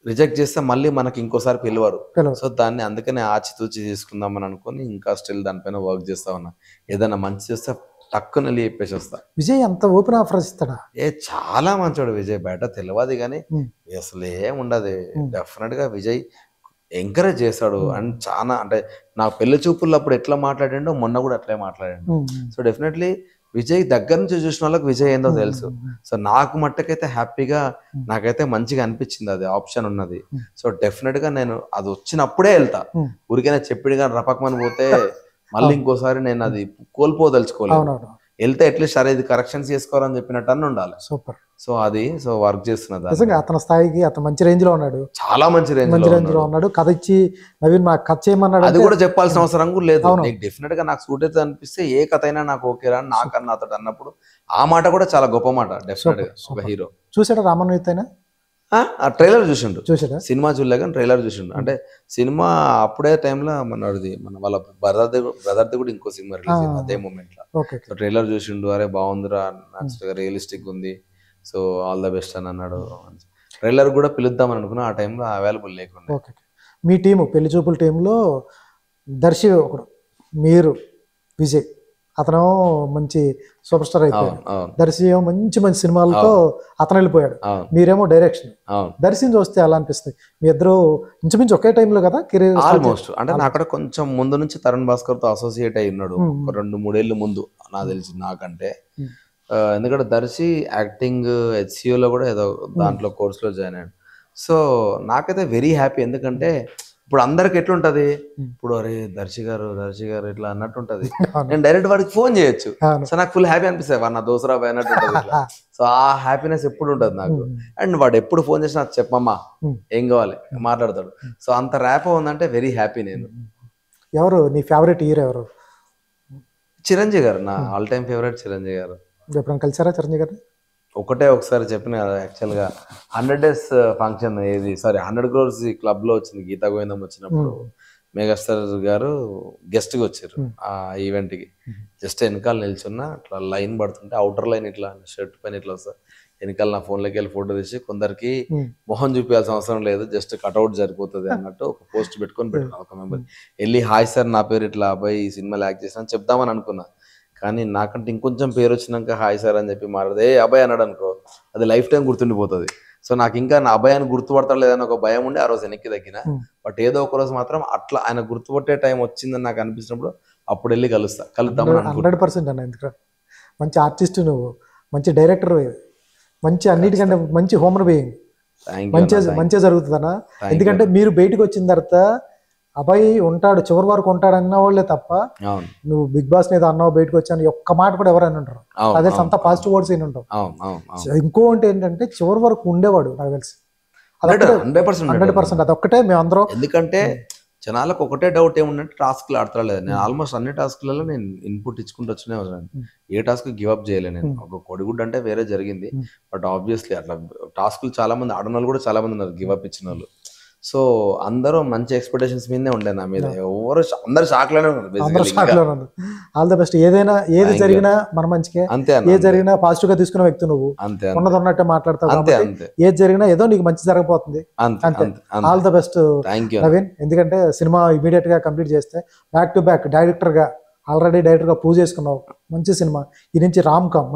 రిజెక్ట్ చేస్తే మళ్ళీ మనకి ఇంకోసారి పిలవరు. సో దాన్ని అందుకనే ఆచితూచి తీసుకుందామని అనుకుని ఇంకా స్టిల్ దానిపైన వర్క్ చేస్తా ఉన్నా. ఏదైనా మంచి చేస్తే టక్కున వెళ్ళి చెప్పేసి వస్తా. విజయ్ అంత ఓపెన్ ఆఫర్ ఇస్తాడా? చాలా మంచోడు విజయ్. బయట తెలియదు కానీ అసలు ఏముండదు. డెఫినెట్ గా విజయ్ ఎంకరేజ్ చేస్తాడు. అండ్ చాలా అంటే నా పెళ్లి చూపుల్లో ఎట్లా మాట్లాడిండో మొన్న కూడా అట్లే మాట్లాడాడు. సో డెఫినెట్లీ విజయ్ దగ్గర నుంచి చూసిన వాళ్ళకి విజయ్ ఏందో తెలుసు. సో నాకు మట్టుకైతే హ్యాపీగా నాకైతే మంచిగా అనిపించింది అది ఆప్షన్ ఉన్నది. సో డెఫినెట్ గా నేను అది వచ్చినప్పుడే వెళ్తా. ఊరికైనా చెప్పిడు కానీ రపకమని పోతే మళ్ళీ ఇంకోసారి నేను అది కోల్పోదలుచుకోలేదు. వెళ్తే అట్లీస్ట్ సరే ఇది కరెక్షన్స్ చేసుకోవాలని చెప్పినట్టు అన్న ఉండాలి. సూపర్. సో అది సో వర్క్ చేస్తున్నది. అతని స్థాయికి అతను మంచి రేంజ్ లో ఉన్నాడు, చాలా మంచి రేంజ్ లో ఉన్నాడు. కథ ఇచ్చి నవీన్ నాకు కథ చేయమన్నాడు, అది కూడా చెప్పాల్సిన అవసరం కూడా లేదు. నీకు డెఫినెట్ గా నాకు సూట్ అయితే అనిపిస్తే ఏ కథ అయినా నాకు ఓకేరా అని నాకన్నా అతడు అన్నప్పుడు ఆ మాట కూడా చాలా గొప్ప మాట. డెఫినెట్ గా ఒక హీరో. చూసాడా రామన్విత్ అయినా? ఆ ట్రైలర్ చూసిండు, చూసాడా? సినిమా చూడలే కానీ ట్రైలర్ చూసిండు. అంటే సినిమా అప్పుడే టైంలో మన వాళ్ళ బ్రదర్ది కూడా ఇంకో సినిమా రిలీజ్ అయింది అదే మూమెంట్ లో. సో ట్రైలర్ చూసిండు, అరే బాగుందిరా, రియలిస్టిక్ ఉంది, సో ఆల్ ద బెస్ట్ అని అన్నాడు. ట్రైలర్ కూడా పిలుద్దామని అనుకున్నా, ఆ టైంలో అవైలబుల్ లేకుండా. మీ టీము పెళ్లి చూపుల టీంలో దర్శి ఒకడు, మీరు విజయ్, అతను మంచి సూపర్ స్టార్ అయిపోయాడు. దర్శి ఏమో మంచి మంచి సినిమాలతో అతను వెళ్ళిపోయాడు, మీరేమో డైరెక్షన్. దర్శిని చూస్తే ఎలా అనిపిస్తుంది? మీ ఇద్దరు ఇంచుమించు ఒకే టైంలో కదా కెరీర్? ఆల్మోస్ట్. అంటే నా అక్కడ కొంచెం ముందు నుంచి తరుణ్ భాస్కర్ తో అసోసియేట్ అయి ఉన్నాడు, 2-3 ఏళ్ళు ముందు నాకు తెలిసి నాకంటే. ఎందుకంటే దర్శి యాక్టింగ్ హెచ్సిఓలో కూడా ఏదో దాంట్లో కోర్సులో జాయిన్ అయ్యాడు. సో నాకైతే వెరీ హ్యాపీ. ఎందుకంటే ఇప్పుడు అందరికి ఎట్లుంటది, ఇప్పుడు అరే దర్శి గారు ఇట్లా అన్నట్టు ఉంటది. నేను డైరెక్ట్ వాడికి ఫోన్ చేయొచ్చు. సో నాకు ఫుల్ హ్యాపీ అనిపిస్తుంది, వాడు నా దోసరా బాయ్ అన్నట్టు ఉంటది. సో ఆ హ్యాపీనెస్ ఎప్పుడు ఉంటది నాకు. అండ్ వాడు ఎప్పుడు ఫోన్ చేసినా చెప్పమ్మా ఏం కావాలి మాట్లాడతాడు. సో అంత ర్యాప్ ఉందంటే వెరీ హ్యాపీ నేను. ఎవరు నీ ఫేవరెట్ హీరో ఎవరు? చిరంజీవి గారు, నా ఆల్ టైమ్ ఫేవరెట్ చిరంజీవి గారు. ఎప్పుడైనా కలిసారా చిరంజీవి గారు? ఒకసారి చెప్పిన కదా, యాక్చువల్గా 100 days ఫంక్షన్, 100 crores క్లబ్ లో వచ్చింది, గీతా గోవిందం వచ్చినప్పుడు మెగాస్టార్ గారు గెస్ట్ గా వచ్చారు ఆ ఈవెంట్ కి. జస్ట్ వెనకాల నిల్చున్నా, అట్లా లైన్ పడుతుంటే అవుటర్ లైన్ ఇట్లా షర్ట్ పైన ఇట్లా వస్తారు, వెనకాల నా ఫోన్లోకి వెళ్ళి ఫోటో తీసి, కొందరికి మొహం చూపించాల్సిన అవసరం లేదు, జస్ట్ కట్అవుట్ సరిపోతుంది అన్నట్టు ఒక పోస్ట్ పెట్టుకొని పెట్టిన ఒక మెంబర్. వెళ్ళి హాయ్ సార్ నా పేరు ఇట్లా అబ్బాయి ఈ సినిమాలో యాక్ట్ చేసిన చెప్దామని అనుకున్నా. కానీ నాకంటే ఇంకొంచెం పేరు వచ్చినాక హాయ్ సార్ అని చెప్పి మాట్లాడితే ఏ అబ్బాయి అన్నాడు అనుకో, అది లైఫ్ టైం గుర్తుండిపోతుంది. సో నాకు ఇంకా నా అబ్బాయిని గుర్తుపడతాడు లేదని ఒక భయం ఉండి ఆ రోజు వెనక్కి తగ్గిన. బట్ ఏదో ఒక రోజు మాత్రం అట్లా ఆయన గుర్తుపట్టే టైం వచ్చిందని నాకు అనిపించినప్పుడు అప్పుడు వెళ్ళి కలుద్దామని 100% అన్న. ఎందుకంటే మంచి ఆర్టిస్ట్ నువ్వు, మంచి డైరెక్టర్, మంచి అన్నిటికంటే మంచి హ్యూమన్ బీయింగ్, మంచిగా జరుగుతుంది అన్న. ఎందుకంటే మీరు బయటకు వచ్చిన తర్వాత అబ్బాయి ఉంటాడు చివరి వరకు ఉంటాడు అన్న వాళ్ళే తప్ప, నువ్వు బిగ్ బాస్ మీద అన్నావు బయటకు వచ్చాను ఒక్క మాట కూడా ఎవరైనా ఉంటారు, అదే అంత పాజిటివ్ వర్డ్స్ అయిన ఉంటావు. ఇంకోటి ఏంటంటే చివరి వరకు ఉండేవాడు నాకు తెలిసి 100%. అదొక్కటే మేమందరం. ఎందుకంటే జనాలకు ఒకటే డౌట్ ఏముందంటే టాస్క్లు ఆడతా లేదు. నేను ఆల్మోస్ట్ అన్ని టాస్క్లలో నేను ఇన్పుట్ ఇచ్చుకుంటూ వచ్చినే ఉన్నాను, ఏ టాస్క్ గివ్ అప్ చేయలేదు నేను. ఒక కొడిగుడ్ అంటే వేరే జరిగింది, బట్ ఆబ్వియస్లీ అట్లా టాస్క్లు చాలా మంది ఆడిన వాళ్ళు కూడా చాలా మంది ఉన్నారు గివ్ అప్ ఇచ్చిన వాళ్ళు. సో అందరూ మంచి ఎక్స్పెక్టేషన్స్ మీదే ఉండే నా మీద, అందరు షాక్ లోనే ఉన్నారు. All the best. ఏది జరిగినా మన మంచికే, అంతే. ఏది జరిగినా పాజిటివ్ గా తీసుకున్న వ్యక్తి నువ్వు, అంతే ఉన్నట్టే మాట్లాడతావు. ఏది జరిగినా ఏదో నీకు మంచి జరగబోతుంది, అంతే. All the best Naveen. ఎందుకంటే సినిమా ఇమీడియట్ గా కంప్లీట్ చేస్తే బ్యాక్ టు బ్యాక్ డైరెక్టర్ గా ఆల్రెడీ డైరెక్టర్ గా పూజ చేసుకున్నావు, మంచి సినిమా. ఈ నుంచి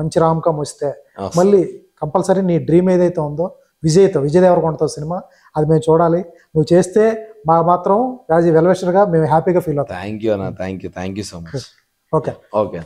మంచి రామ్ కామ్ వస్తే మళ్ళీ కంపల్సరీ నీ డ్రీమ్ ఏదైతే ఉందో విజయ్ దేవరకొండతో సినిమా, అది మేము చూడాలి. నువ్వు చేస్తే మాకు మాత్రం యాజ్ ఎ వెల్విషర్గా మేము హ్యాపీగా ఫీల్ అవుతాం. థ్యాంక్ యూ అన్న, thank you so much. Okay. Okay.